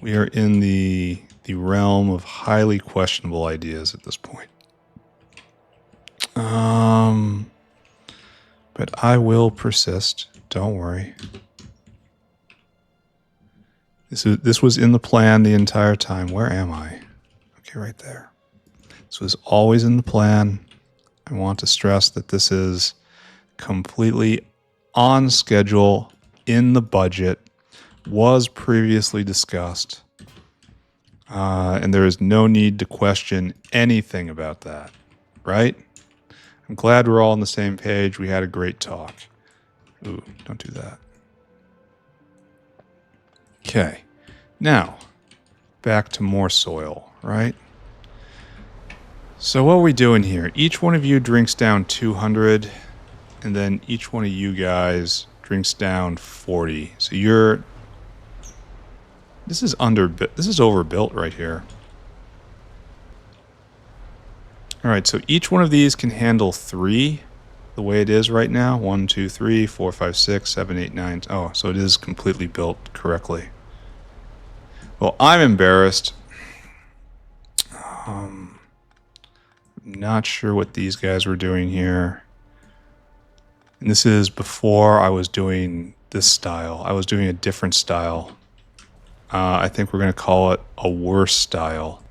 We are in the realm of highly questionable ideas at this point. But I will persist. Don't worry. This was in the plan the entire time. Where am I? Okay, right there. This was always in the plan. I want to stress that this is completely on schedule, in the budget, was previously discussed, and there is no need to question anything about that, right? I'm glad we're all on the same page. We had a great talk. Ooh, don't do that. Okay, now, back to more soil, right? So what are we doing here? Each one of you drinks down 200, and then each one of you guys drinks down 40. So you're... This is overbuilt right here. All right, so each one of these can handle 3 the way it is right now. 1, 2, 3, 4, 5, 6, 7, 8, 9. Oh, so it is completely built correctly. Well, I'm embarrassed. Not sure what these guys were doing here. And this is before I was doing this style. I was doing a different style. I think we're going to call it a worse style.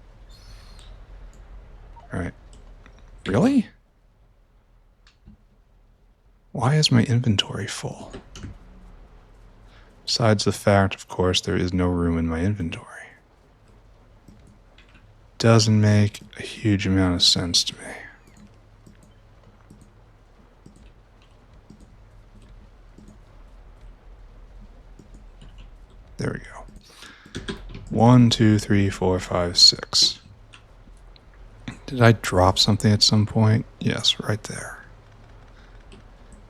All right. Really? Why is my inventory full? Besides the fact, of course, there is no room in my inventory. Doesn't make a huge amount of sense to me. There we go. 1, 2, 3, 4, 5, 6. Did I drop something at some point? Yes, right there.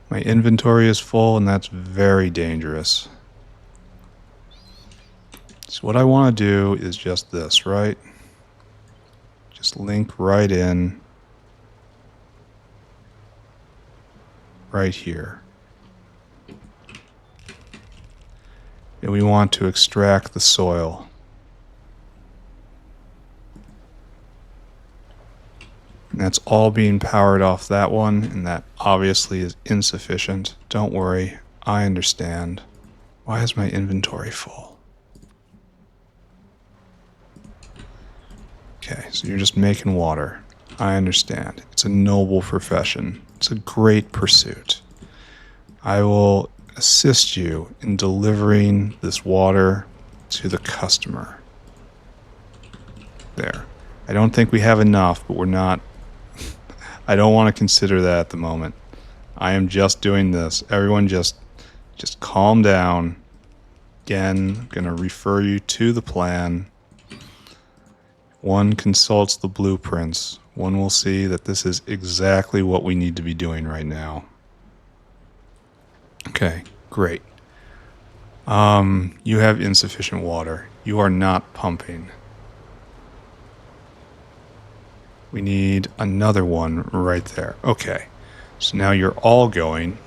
My inventory is full, and that's very dangerous. So what I want to do is just this, right? Just link right in, right here. And we want to extract the soil. And that's all being powered off that one, and that obviously is insufficient. Don't worry, I understand. Why is my inventory full? Okay, so you're just making water. I understand. It's a noble profession. It's a great pursuit. I will assist you in delivering this water to the customer. There. I don't think we have enough, but we're not... I don't want to consider that at the moment. I am just doing this. Everyone just calm down. Again, I'm going to refer you to the plan. One consults the blueprints. One will see that this is exactly what we need to be doing right now. Okay, great. You have insufficient water. You are not pumping. We need another one right there. Okay, so now you're all going,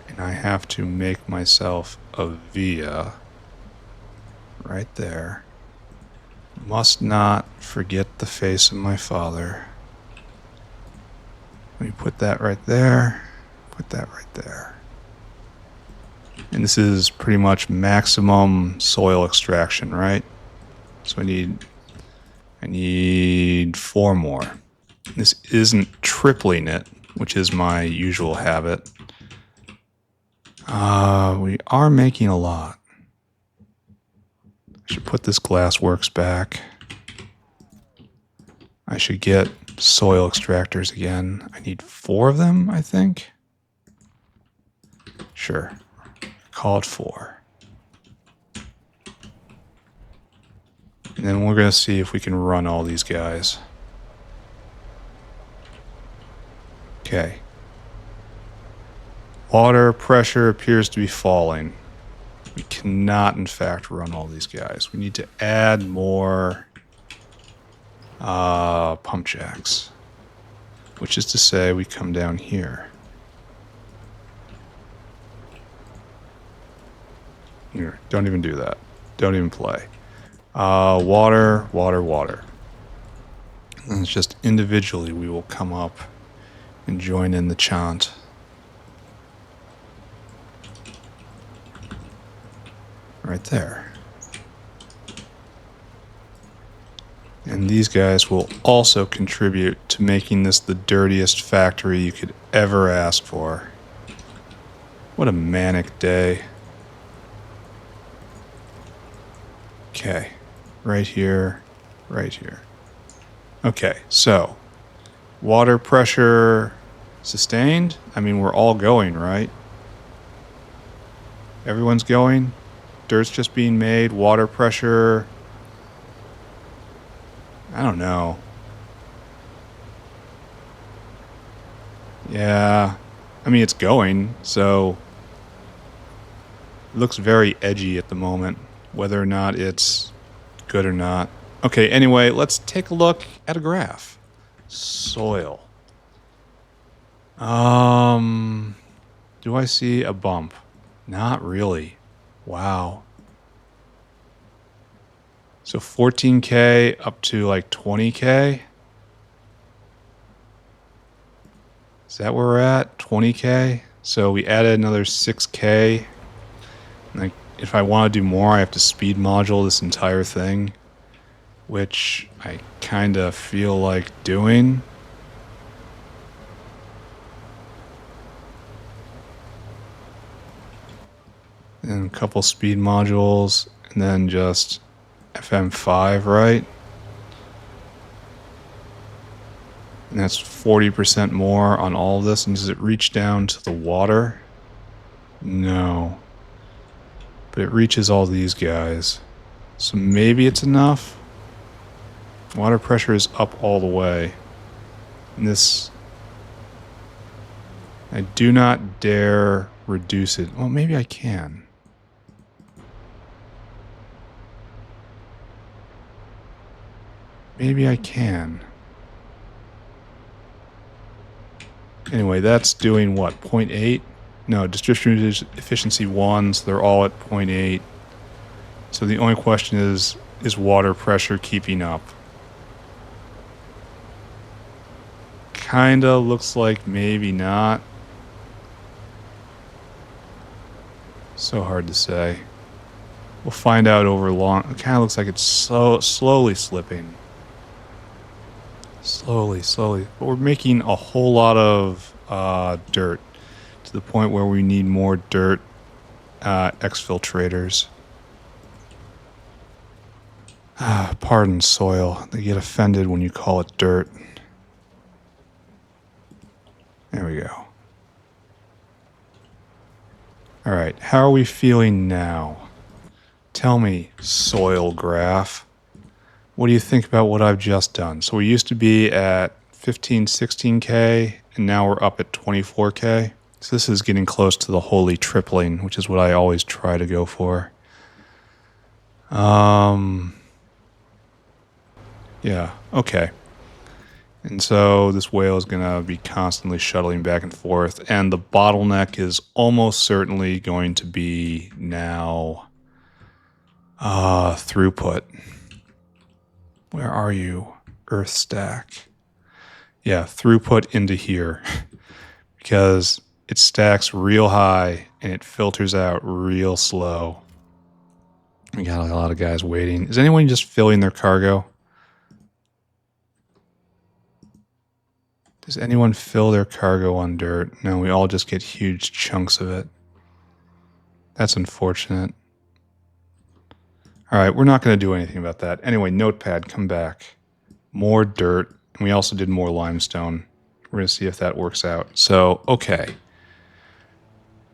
and I have to make myself a via right there. Must not forget the face of my father. Let me put that right there. Put that right there. And this is pretty much maximum soil extraction, right? So I need 4 more. This isn't tripling it, which is my usual habit. We are making a lot. I should put this glass works back. I should get soil extractors again. I need 4 of them, I think. Sure. Call it 4. And then we're going to see if we can run all these guys. Okay. Water pressure appears to be falling. We cannot, in fact, run all these guys. We need to add more pump jacks. Which is to say, we come down here. Here, don't even do that. Don't even play. Water, water, water. And it's just individually we will come up and join in the chant. Right there. And these guys will also contribute to making this the dirtiest factory you could ever ask for. What a manic day. Okay, right here, right here. Okay, so water pressure sustained. I mean, we're all going, right? Everyone's going. Dirt's just being made. Water pressure. I don't know. Yeah, I mean, it's going, so it looks very edgy at the moment. Whether or not it's good or not. Okay, anyway, let's take a look at a graph. Soil. Do I see a bump? Not really. Wow. So 14K up to like 20K? Is that where we're at? 20K? So we added another 6K. Like, if I want to do more, I have to speed module this entire thing, which I kind of feel like doing. And a couple speed modules, and then just FM5, right? And that's 40% more on all of this. And does it reach down to the water? No. But it reaches all these guys. So maybe it's enough. Water pressure is up all the way. And this... I do not dare reduce it. Well, maybe I can. Maybe I can. Anyway, that's doing what? 0.8? No, distributed efficiency 1, so they're all at 0.8. So the only question is water pressure keeping up? Kinda looks like maybe not. So hard to say. We'll find out over long. It kind of looks like it's so slowly slipping. Slowly. But we're making a whole lot of dirt to the point where we need more dirt exfiltrators. Pardon soil. They get offended when you call it dirt. There we go. Alright, how are we feeling now? Tell me, soil graph. What do you think about what I've just done? So we used to be at 15, 16K, and now we're up at 24K. So this is getting close to the holy tripling, which is what I always try to go for. Yeah, okay. And so this whale is going to be constantly shuttling back and forth, and the bottleneck is almost certainly going to be now throughput. Where are you? Earth stack. Yeah, throughput into here. Because it stacks real high and it filters out real slow. We got a lot of guys waiting. Is anyone just filling their cargo? Does anyone fill their cargo on dirt? No, we all just get huge chunks of it. That's unfortunate. Alright, we're not going to do anything about that. Anyway, Notepad, come back. More dirt. And we also did more limestone. We're going to see if that works out. So, okay.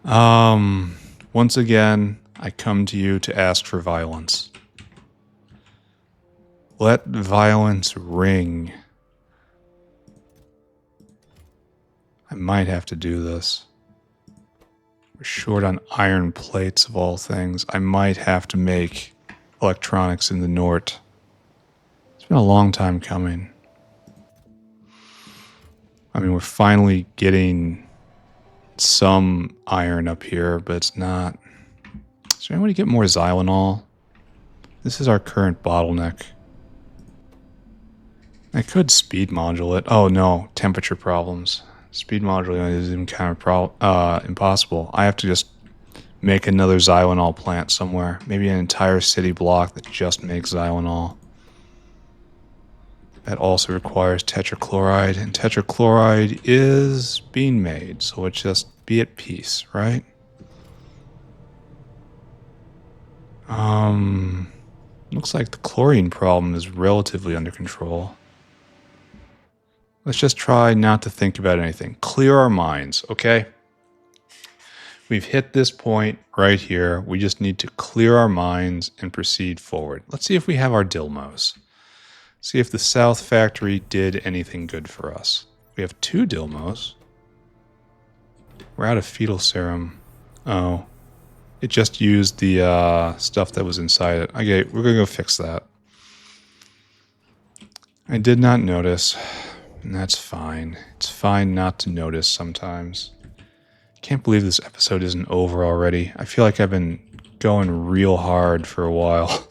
Once again, I come to you to ask for violence. Let violence ring. I might have to do this. We're short on iron plates of all things. I might have to make electronics in the Nort. It's been a long time coming. I mean, we're finally getting some iron up here, but it's not. Is there any way to get more Xylenol? This is our current bottleneck. I could speed module it. Oh no, temperature problems. Speed moduling is even kind of impossible. I have to just make another Xylenol plant somewhere. Maybe an entire city block that just makes Xylenol. That also requires tetrachloride, and tetrachloride is being made, so let's just be at peace, right? Looks like the chlorine problem is relatively under control. Let's just try not to think about anything. Clear our minds, okay? We've hit this point right here. We just need to clear our minds and proceed forward. Let's see if we have our Ur-Dhilmos. See if the South Factory did anything good for us. We have 2 Ur-Dhilmos. We're out of fetal serum. Oh. It just used the stuff that was inside it. Okay, we're going to go fix that. I did not notice. And that's fine. It's fine not to notice sometimes. Can't believe this episode isn't over already. I feel like I've been going real hard for a while.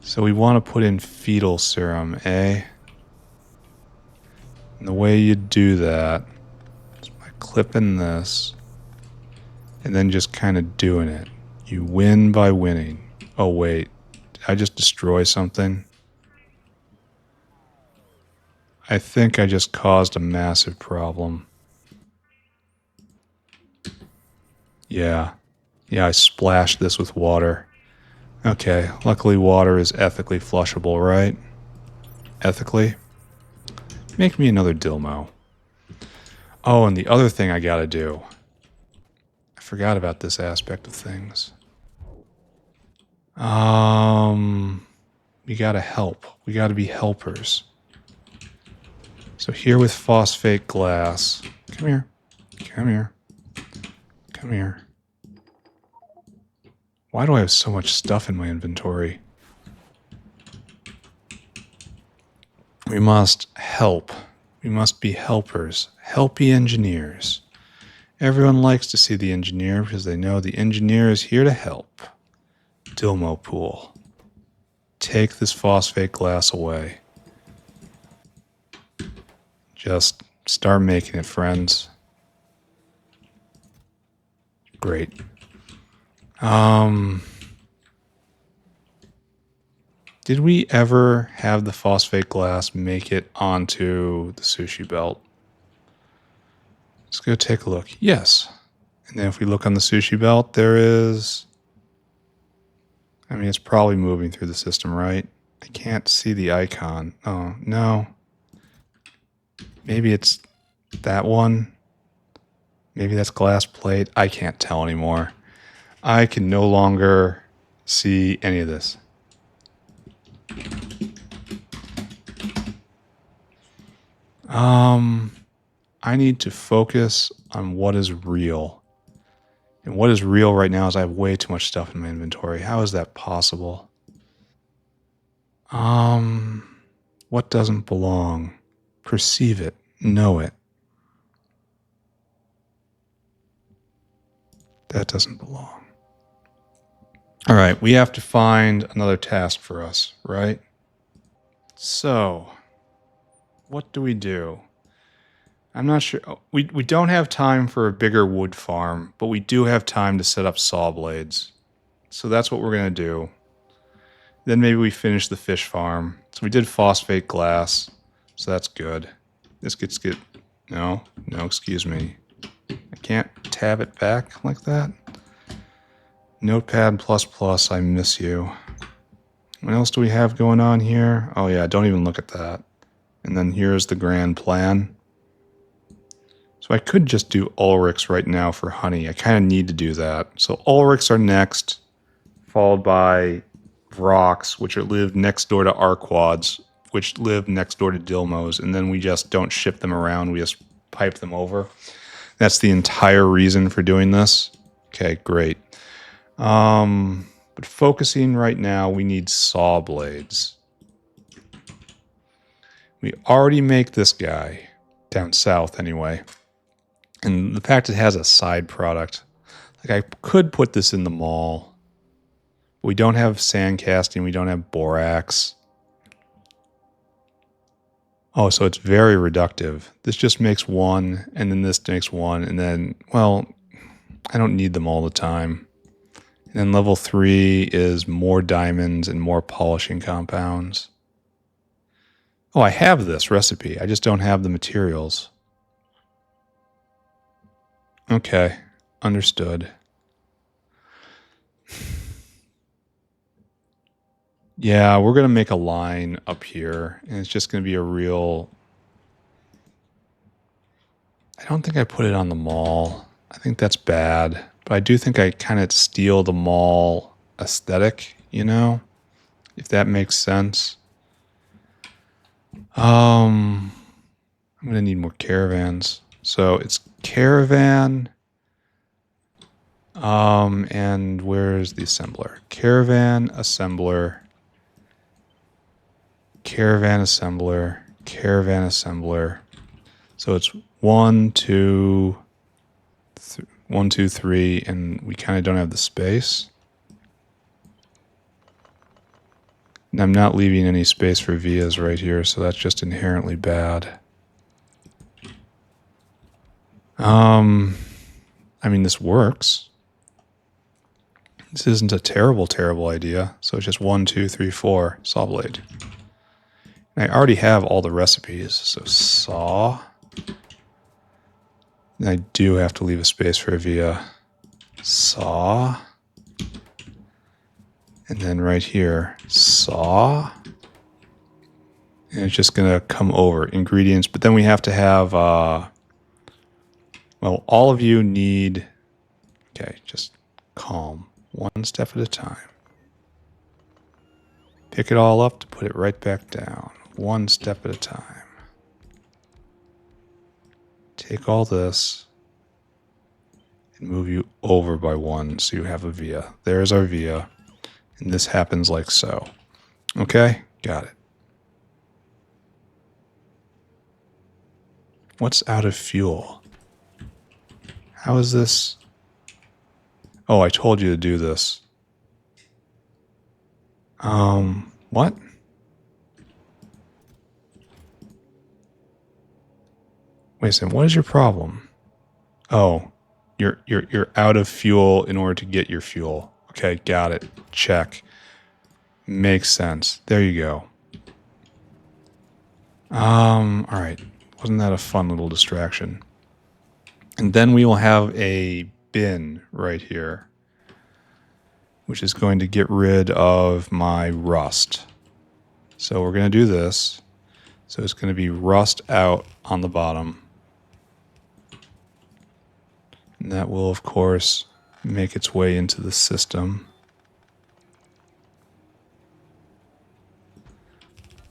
So we want to put in fetal serum, eh? And the way you do that is by clipping this and then just kind of doing it. You win by winning. Oh wait, did I just destroy something? I think I just caused a massive problem. Yeah, I splashed this with water. Okay, luckily water is ethically flushable, right? Ethically? Make me another Ur-Dhilmo. Oh, and the other thing I gotta do. I forgot about this aspect of things. We gotta help. We gotta be helpers. So here with phosphate glass. Come here. Come here. Come here. Why do I have so much stuff in my inventory? We must help. We must be helpers. Helpy engineers. Everyone likes to see the engineer because they know the engineer is here to help. Ur-Dhilmo pool. Take this phosphate glass away. Just start making it, friends. Great. Did we ever have the phosphate glass make it onto the sushi belt? Let's go take a look. Yes. And then if we look on the sushi belt, there is... I mean, it's probably moving through the system, right? I can't see the icon. Oh, no. Maybe it's that one. Maybe that's glass plate. I can't tell anymore. I can no longer see any of this. I need to focus on what is real. And what is real right now is I have way too much stuff in my inventory. How is that possible? What doesn't belong? Perceive it. Know it. That doesn't belong. All right, we have to find another task for us, right? So, what do we do? I'm not sure. We don't have time for a bigger wood farm, but we do have time to set up Sawblades. So that's what we're going to do. Then maybe we finish the fish farm. So we did phosphate glass, so that's good. This gets good. No, excuse me. I can't tab it back like that. Notepad++, I miss you. What else do we have going on here? Oh yeah, don't even look at that. And then here's the grand plan. So I could just do Ulrichs right now for honey. I kind of need to do that. So Ulrichs are next, followed by Vrocks, which live next door to Arquads, which live next door to Ur-Dhilmos, and then we just don't ship them around. We just pipe them over. That's the entire reason for doing this. Okay, great. But focusing right now, we need Sawblades. We already make this guy, down south anyway. And the fact it has a side product, like I could put this in the mall. But we don't have sand casting, we don't have borax. Oh, so it's very reductive. This just makes one, and then this makes one, and then, well, I don't need them all the time. And then level 3 is more diamonds and more polishing compounds. Oh, I have this recipe. I just don't have the materials. Okay, understood. Yeah, we're going to make a line up here, and it's just going to be a real... I don't think I put it on the mall. I think that's bad. But I do think I kind of steal the mall aesthetic, you know? If that makes sense. I'm going to need more caravans. So it's caravan... and where's the assembler? Caravan, assembler, caravan assembler, caravan assembler. So it's 1, 2, 1, 2, 3, and we kind of don't have the space. And I'm not leaving any space for vias right here, so that's just inherently bad. I mean, this works. This isn't a terrible, terrible idea. So it's just 1, 2, 3, 4, saw blade. And I already have all the recipes, so saw. And I do have to leave a space for a via. Saw. And then right here, saw. And it's just going to come over. Ingredients, but then we have to have, well, all of you need, okay, just calm. One step at a time. Pick it all up to put it right back down. One step at a time. Take all this and move you over by 1 so you have a via. There's our via. And this happens like so. Okay? Got it. What's out of fuel? How is this? Oh, I told you to do this. What? Wait a second, what is your problem? Oh, you're out of fuel in order to get your fuel. Okay, got it. Check. Makes sense. There you go. Alright. Wasn't that a fun little distraction? And then we will have a bin right here, which is going to get rid of my rust. So we're going to do this. So it's going to be rust out on the bottom. And that will, of course, make its way into the system.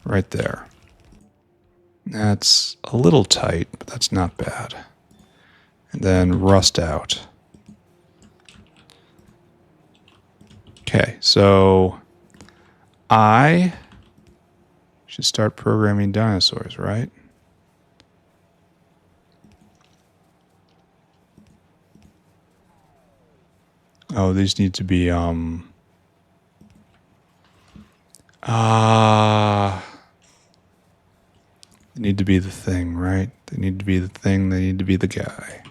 Right there. That's a little tight, but that's not bad. And then rust out. Okay, so I should start programming dinosaurs, right? Oh, these need to be, they need to be the thing, right? They need to be the thing, they need to be the guy.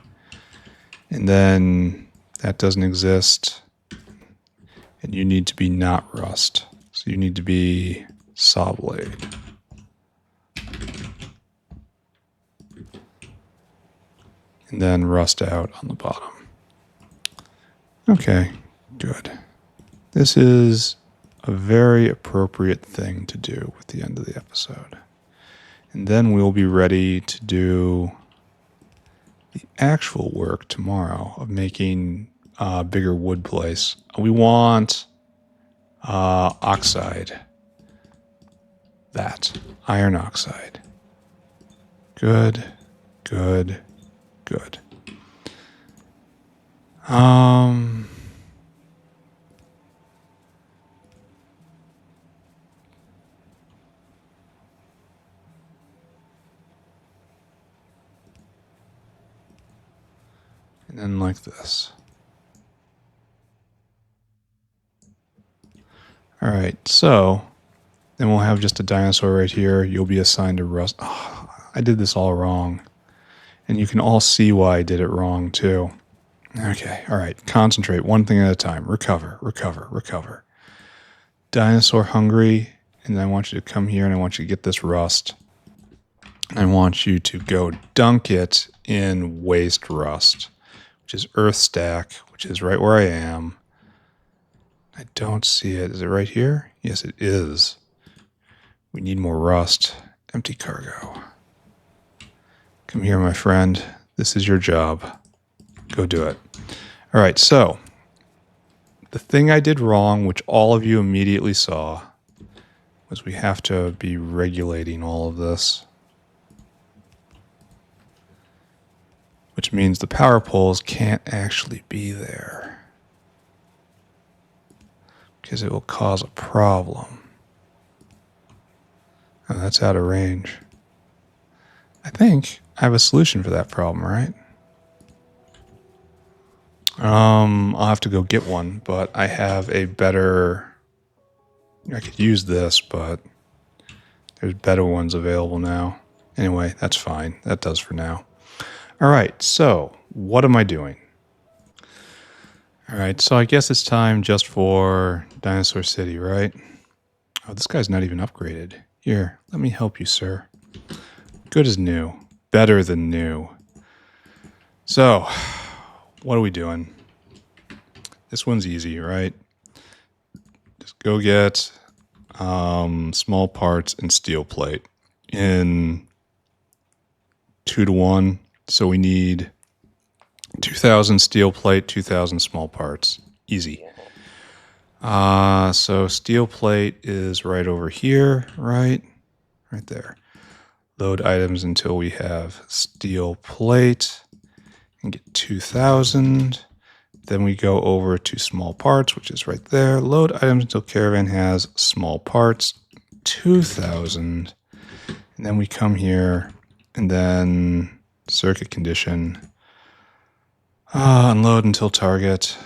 And then that doesn't exist. And you need to be not rust. So you need to be Sawblade. And then rust out on the bottom. Okay, good. This is a very appropriate thing to do at the end of the episode. And then we'll be ready to do the actual work tomorrow of making a bigger wood place. We want oxide. That. Iron oxide. Good, good, good. And then like this. Alright, so then we'll have just a dinosaur right here. You'll be assigned to rust. Oh, I did this all wrong. And you can all see why I did it wrong too. Okay, alright. Concentrate one thing at a time. Recover, recover, recover. Dinosaur hungry. And I want you to come here and I want you to get this rust. I want you to go dunk it in waste rust, which is earth stack, which is right where I am. I don't see it. Is it right here? Yes, it is. We need more rust. Empty cargo. Come here, my friend. This is your job. Go do it. All right, so the thing I did wrong, which all of you immediately saw, was we have to be regulating all of this. Which means the power poles can't actually be there. Because it will cause a problem. Oh, that's out of range. I think I have a solution for that problem, right? I'll have to go get one, but I have a better... I could use this, but there's better ones available now. Anyway, that's fine. That does for now. All right, so what am I doing? All right, so I guess it's time just for Dinosaur City, right? Oh, this guy's not even upgraded. Here, let me help you, sir. Good as new. Better than new. So, what are we doing? This one's easy, right? Just go get small parts and steel plate in 2-to-1. So we need 2,000 steel plate, 2,000 small parts. Easy. So steel plate is right over here, right? Right there. Load items until we have steel plate and get 2,000. Then we go over to small parts, which is right there. Load items until caravan has small parts, 2,000. And then we come here and then circuit condition. Unload until target.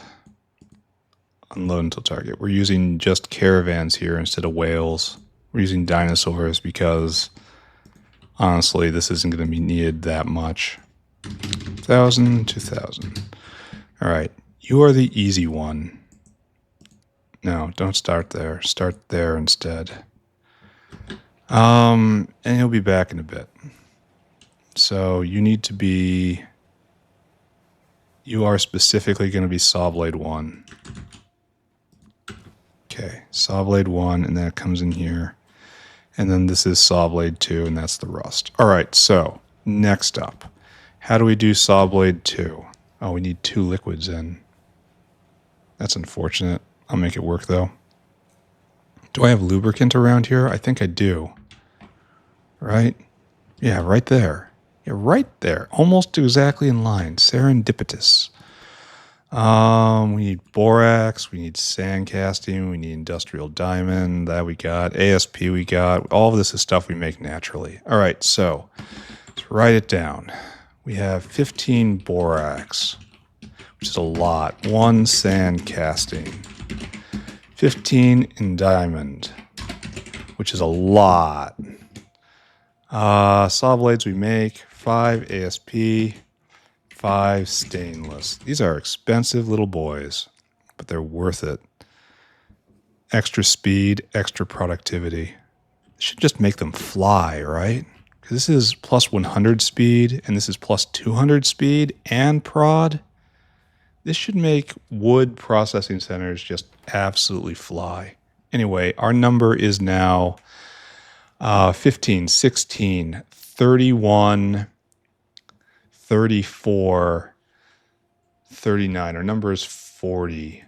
Unload until target. We're using just caravans here instead of whales. We're using dinosaurs because honestly, this isn't going to be needed that much. 1,000, 2,000. All right. You are the easy one. No, don't start there. Start there instead. And he'll be back in a bit. So you need to be... You are specifically going to be Sawblade 1. Okay, Sawblade 1, and then it comes in here. And then this is Sawblade 2, and that's the rust. All right, so next up. How do we do Sawblade 2? Oh, we need 2 liquids in. That's unfortunate. I'll make it work, though. Do I have lubricant around here? I think I do. Right? Yeah, right there. Yeah, right there. Almost exactly in line. Serendipitous. We need borax. We need sand casting. We need industrial diamond. That we got. ASP we got. All of this is stuff we make naturally. All right, so let's write it down. We have 15 borax, which is a lot. 1 sand casting. 15 in diamond, which is a lot. Saw blades we make. 5 ASP. 5 stainless. These are expensive little boys, but they're worth it. Extra speed, extra productivity. Should just make them fly, right? Because this is plus 100 speed, and this is plus 200 speed and prod. This should make wood processing centers just absolutely fly. Anyway, our number is now 15, 16, 31, 34, 39. Our number is 40.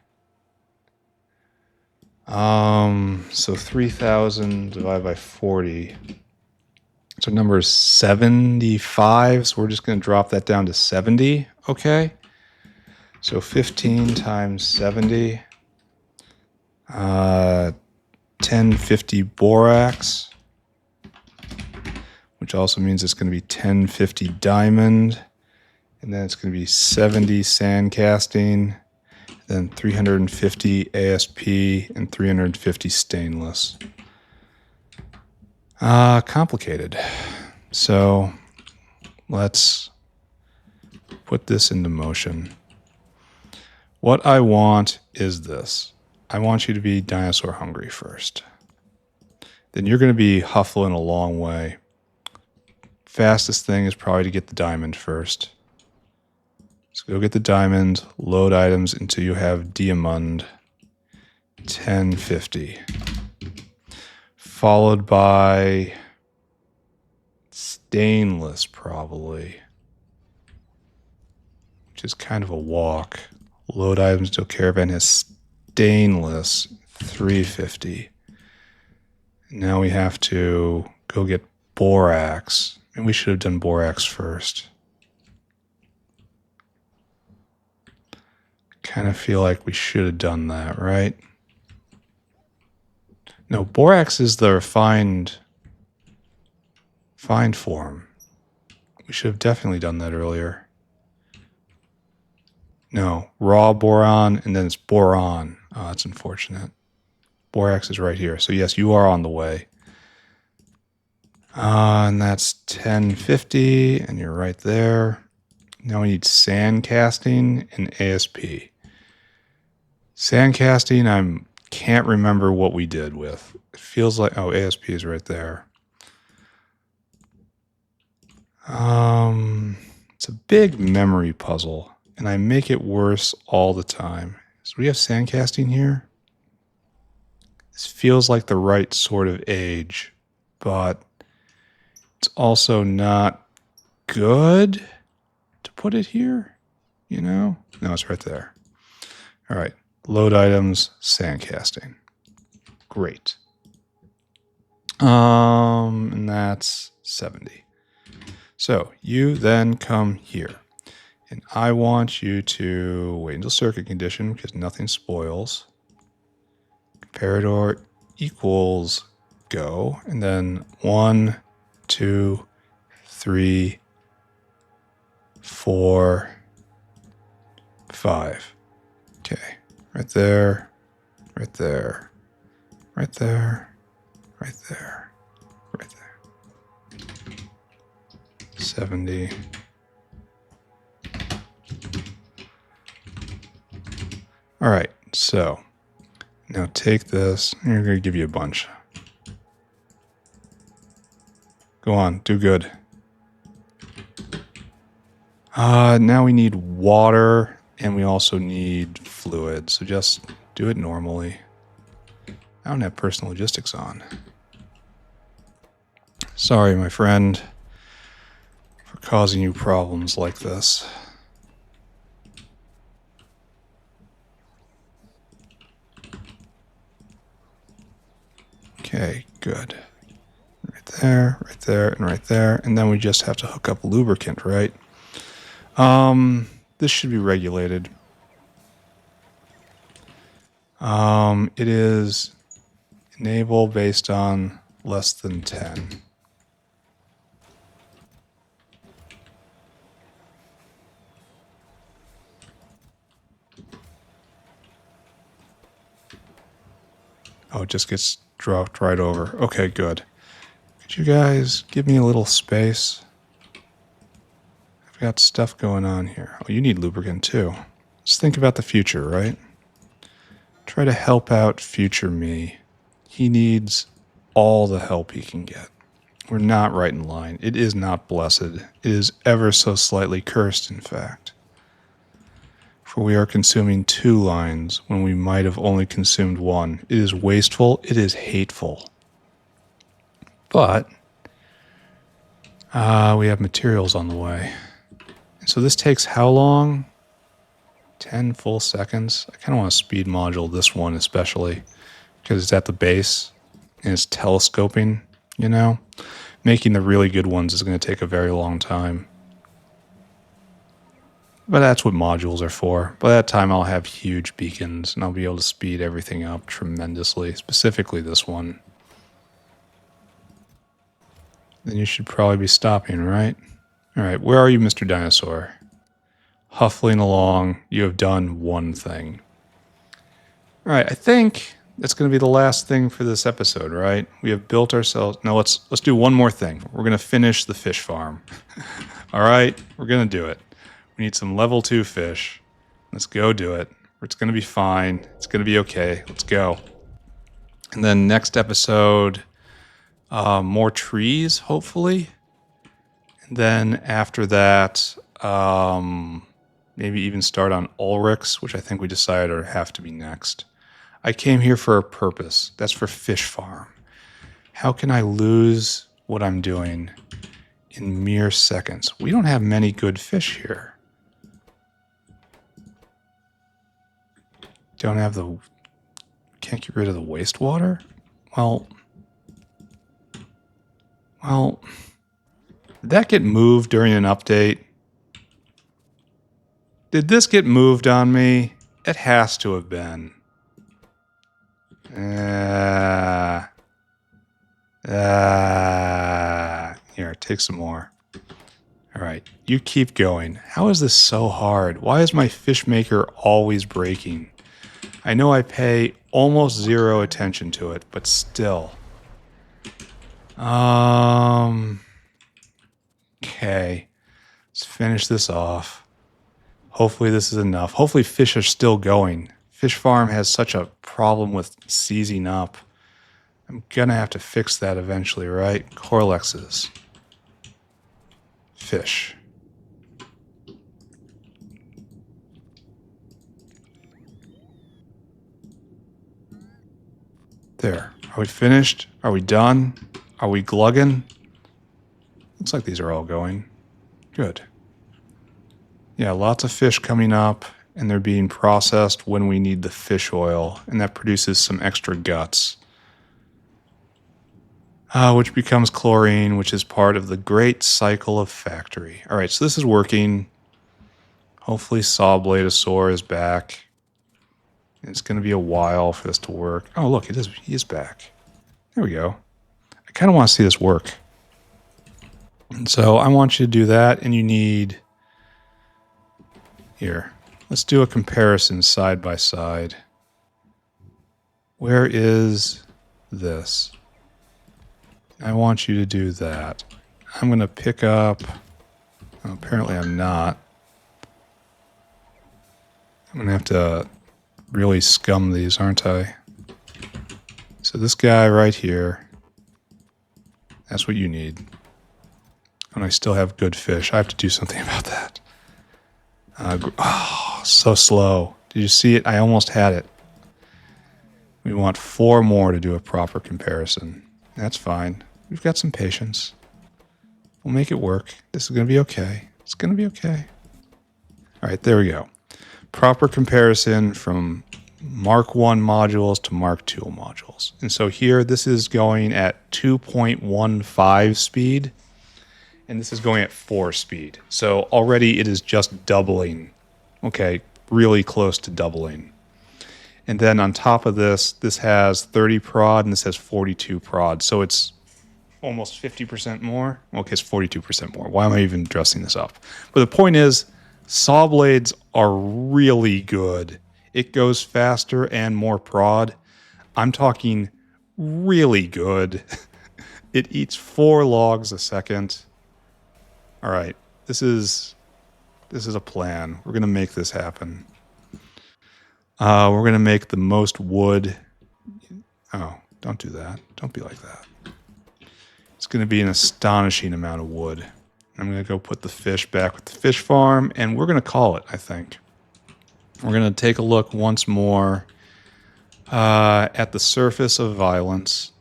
So 3,000 divided by 40. So number is 75. So we're just going to drop that down to 70. Okay. So 15 times 70. 1050 borax. Which also means it's going to be 1050 diamond. And then it's going to be 70 sand casting. Then 350 ASP and 350 stainless. Complicated. So let's put this into motion. What I want is this. I want you to be dinosaur hungry first. Then you're going to be huffling a long way. Fastest thing is probably to get the diamond first. So go get the diamond, load items until you have diamond 1050. Followed by stainless probably, which is kind of a walk. Load items until caravan has stainless 350. Now we have to go get borax, and we should have done borax first. Kind of feel like we should have done that, right? No, borax is the refined Find form. We should have definitely done that earlier. No, raw boron, and then it's boron. Oh, that's unfortunate. Borax is right here. So yes, you are on the way. And that's 1050, and you're right there. Now we need sand casting and ASP. Sand casting, I can't remember what we did with. It feels like, oh, ASP is right there. It's a big memory puzzle, and I make it worse all the time. So we have sand casting here. This feels like the right sort of age, but it's also not good to put it here, you know? No, it's right there. All right, load items, sand casting. Great. And that's 70. So you then come here, and I want you to wait until circuit condition because nothing spoils. Comparador equals go, and then 1, 2, 3, 4, 5. Okay, right there, right there, right there, right there, right there. 70. All right, so now take this. I'm going to give you a bunch. Go on, do good. Now we need water, and we also need fluid. So just do it normally. I don't have personal logistics on. Sorry, my friend, for causing you problems like this. Okay, good. Right there, and right there. And then we just have to hook up lubricant, right? This should be regulated. It is enable based on less than 10. Oh, it just gets dropped right over. Okay, good. Could you guys give me a little space? I've got stuff going on here. Oh, you need lubricant too. Let's think about the future, right? Try to help out future me. He needs all the help he can get. We're not right in line. It is not blessed. It is ever so slightly cursed, in fact. For we are consuming 2 lines when we might have only consumed 1. It is wasteful. It is hateful. But we have materials on the way. So this takes how long? 10 full seconds. I kind of want to speed module this one especially because it's at the base and it's telescoping, you know? Making the really good ones is going to take a very long time. But that's what modules are for. By that time I'll have huge beacons and I'll be able to speed everything up tremendously, specifically this one. Then you should probably be stopping, right? Alright, where are you, Mr. Dinosaur? Huffling along, you have done one thing. Alright, I think that's going to be the last thing for this episode, right? We have built ourselves... No, let's do one more thing. We're going to finish the fish farm. Alright, we're going to do it. We need some level 2 fish. Let's go do it. It's going to be fine. It's going to be okay. Let's go. And then next episode, more trees, hopefully. And then after that, maybe even start on Ulrichs, which I think we decided have to be next. I came here for a purpose. That's for fish farm. How can I lose what I'm doing in mere seconds? We don't have many good fish here. Don't have the... Can't get rid of the wastewater? Well... Did that get moved during an update? Did this get moved on me? It has to have been. Here, take some more. All right, you keep going. How is this so hard? Why is my fish maker always breaking? I know I pay almost zero attention to it, but still. Okay. Let's finish this off. Hopefully this is enough. Hopefully fish are still going. Fish farm has such a problem with seizing up. I'm gonna have to fix that eventually, right? Corlexes. Fish. There. Are we finished? Are we done? Are we glugging? Looks like these are all going. Good. Yeah, lots of fish coming up, and they're being processed when we need the fish oil, and that produces some extra guts. Which becomes chlorine, which is part of the great cycle of factory. All right, so this is working. Hopefully Sawblade is back. It's going to be a while for this to work. Oh, look, he is back. There we go. I kind of want to see this work. And so I want you to do that, and you need... Here, let's do a comparison side by side. Where is this? I want you to do that. I'm going to pick up... Oh, apparently I'm not. I'm going to have to really scum these, aren't I? So this guy right here, that's what you need. And I still have good fish. I have to do something about that. Oh, so slow. Did you see it? I almost had it. We want 4 more to do a proper comparison. That's fine. We've got some patience. We'll make it work. This is going to be okay. It's going to be okay. All right, there we go. Proper comparison from Mark 1 modules to Mark 2 modules. And so here, this is going at 2.15 speed, and this is going at 4 speed. So already it is just doubling. Okay, really close to doubling. And then on top of this, this has 30 prod and this has 42 prod. So it's almost 50% more. Okay, it's 42% more. Why am I even dressing this up? But the point is, Sawblades are really good. It goes faster and more prod. I'm talking really good. It eats 4 logs a second. All right, this is a plan. We're gonna make this happen. We're gonna make the most wood. Oh, don't do that. Don't be like that. It's gonna be an astonishing amount of wood. I'm gonna go put the fish back with the fish farm, and we're gonna call it, I think. We're gonna take a look once more at the surface of violence.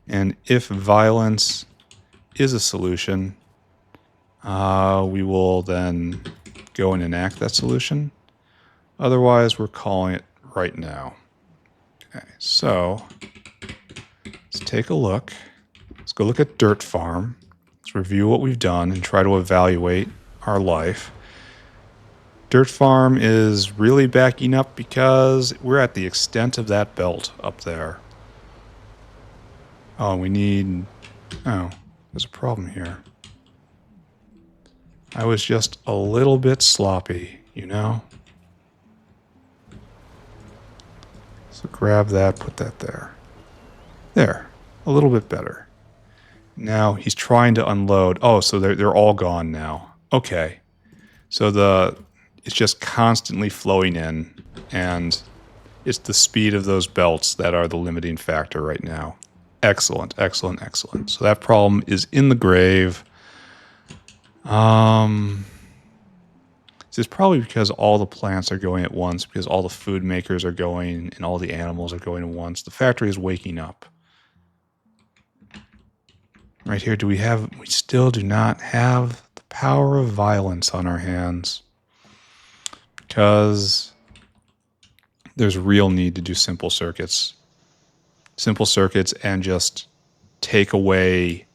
And if violence is a solution, we will then go and enact that solution. Otherwise, we're calling it right now. Okay, so let's take a look. Let's go look at Dirt Farm. Let's review what we've done and try to evaluate our life. Dirt Farm is really backing up because we're at the extent of that belt up there. Oh, we need... Oh, there's a problem here. I was just a little bit sloppy, you know? So grab that, put that there. There, a little bit better. Now he's trying to unload. Oh, so they're all gone now. Okay. So it's just constantly flowing in, and it's the speed of those belts that are the limiting factor right now. Excellent, excellent, excellent. So that problem is in the grave. This is probably because all the plants are going at once, because all the food makers are going and all the animals are going at once. The factory is waking up. Right here, we still do not have the power of violence on our hands, because there's real need to do simple circuits. Simple circuits and just take away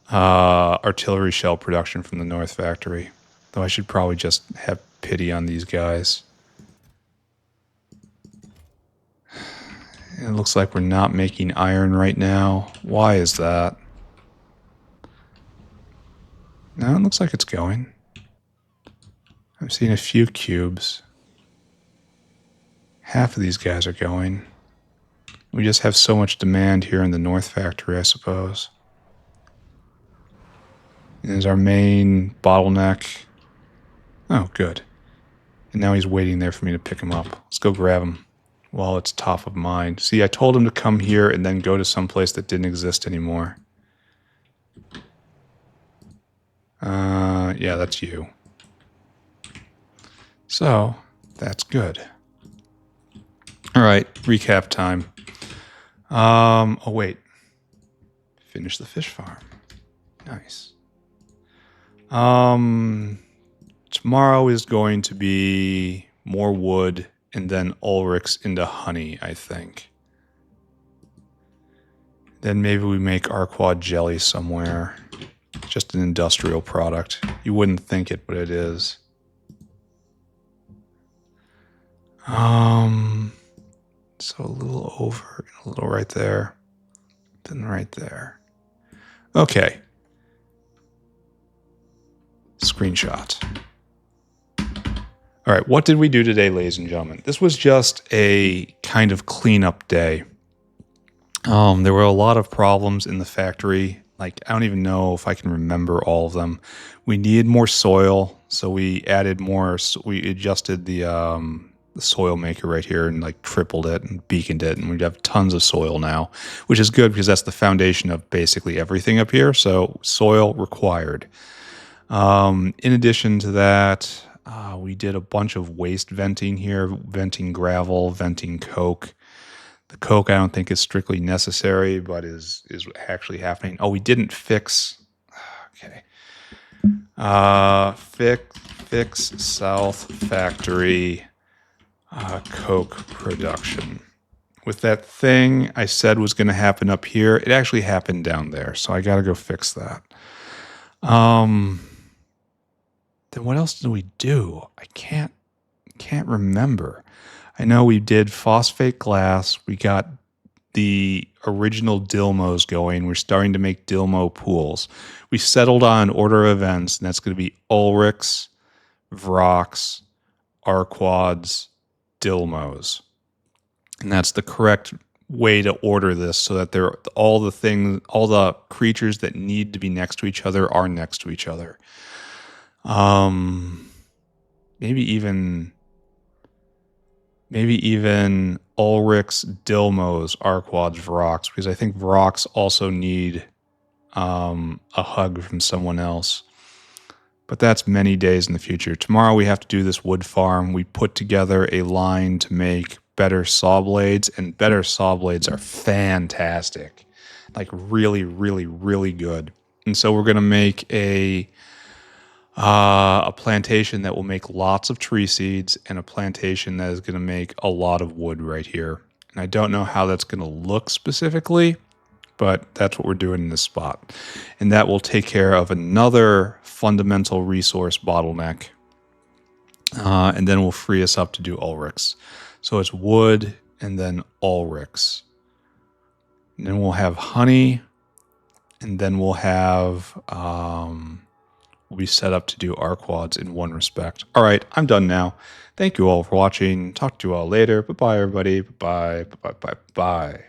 artillery shell production from the North Factory. Though I should probably just have pity on these guys. It looks like we're not making iron right now. Why is that? No, it looks like it's going. I've seen a few cubes. Half of these guys are going. We just have so much demand here in the North Factory, I suppose. Is our main bottleneck. Oh, good. And now he's waiting there for me to pick him up. Let's go grab him while it's top of mind. See, I told him to come here and then go to some place that didn't exist anymore. Yeah, that's you. So, that's good. All right, recap time. Oh, wait. Finish the fish farm. Nice. Tomorrow is going to be more wood and then Ulrichs into honey, I think. Then maybe we make Arquad jelly somewhere. Just an industrial product. You wouldn't think it, but it is. So a little over, a little right there, then right there. Okay. Screenshot. All right, what did we do today, ladies and gentlemen? This was just a kind of cleanup day. There were a lot of problems in the factory. Like, I don't even know if I can remember all of them. We needed more soil, so we added more. We adjusted the soil maker right here and like tripled it and beaconed it, and we have tons of soil now, which is good because that's the foundation of basically everything up here. So soil required. In addition to that, we did a bunch of waste venting here, venting gravel, venting coke. The coke I don't think is strictly necessary, but is actually happening. Oh, we didn't fix. Okay. Fix South Factory coke production. With that thing I said was going to happen up here, it actually happened down there, so I got to go fix that. Then what else did we do? I can't remember. I know we did phosphate glass. We got the original Ur-Dhilmos going. We're starting to make Ur-Dhilmo pools. We settled on order of events, and that's going to be Ulrichs, Vrox, Arquads, Ur-Dhilmos. And that's the correct way to order this so that they're all the creatures that need to be next to each other are next to each other. Maybe even Ulrichs, Ur-Dhilmos, Arquads, Vrox, because I think Vrox also need a hug from someone else. But that's many days in the future. Tomorrow we have to do this wood farm. We put together a line to make better Sawblades, and better Sawblades are fantastic. Like really, really, really good. And so we're going to make a plantation that will make lots of tree seeds and a plantation that is going to make a lot of wood right here. And I don't know how that's going to look specifically, but that's what we're doing in this spot. And that will take care of another fundamental resource bottleneck. And then will free us up to do Ulrichs. So it's wood and then Ulrichs. And then we'll have honey. And then we'll have... we'll be set up to do Arquads in one respect. All right, I'm done now. Thank you all for watching. Talk to you all later. Bye-bye, everybody. Bye-bye. Bye-bye. Bye-bye.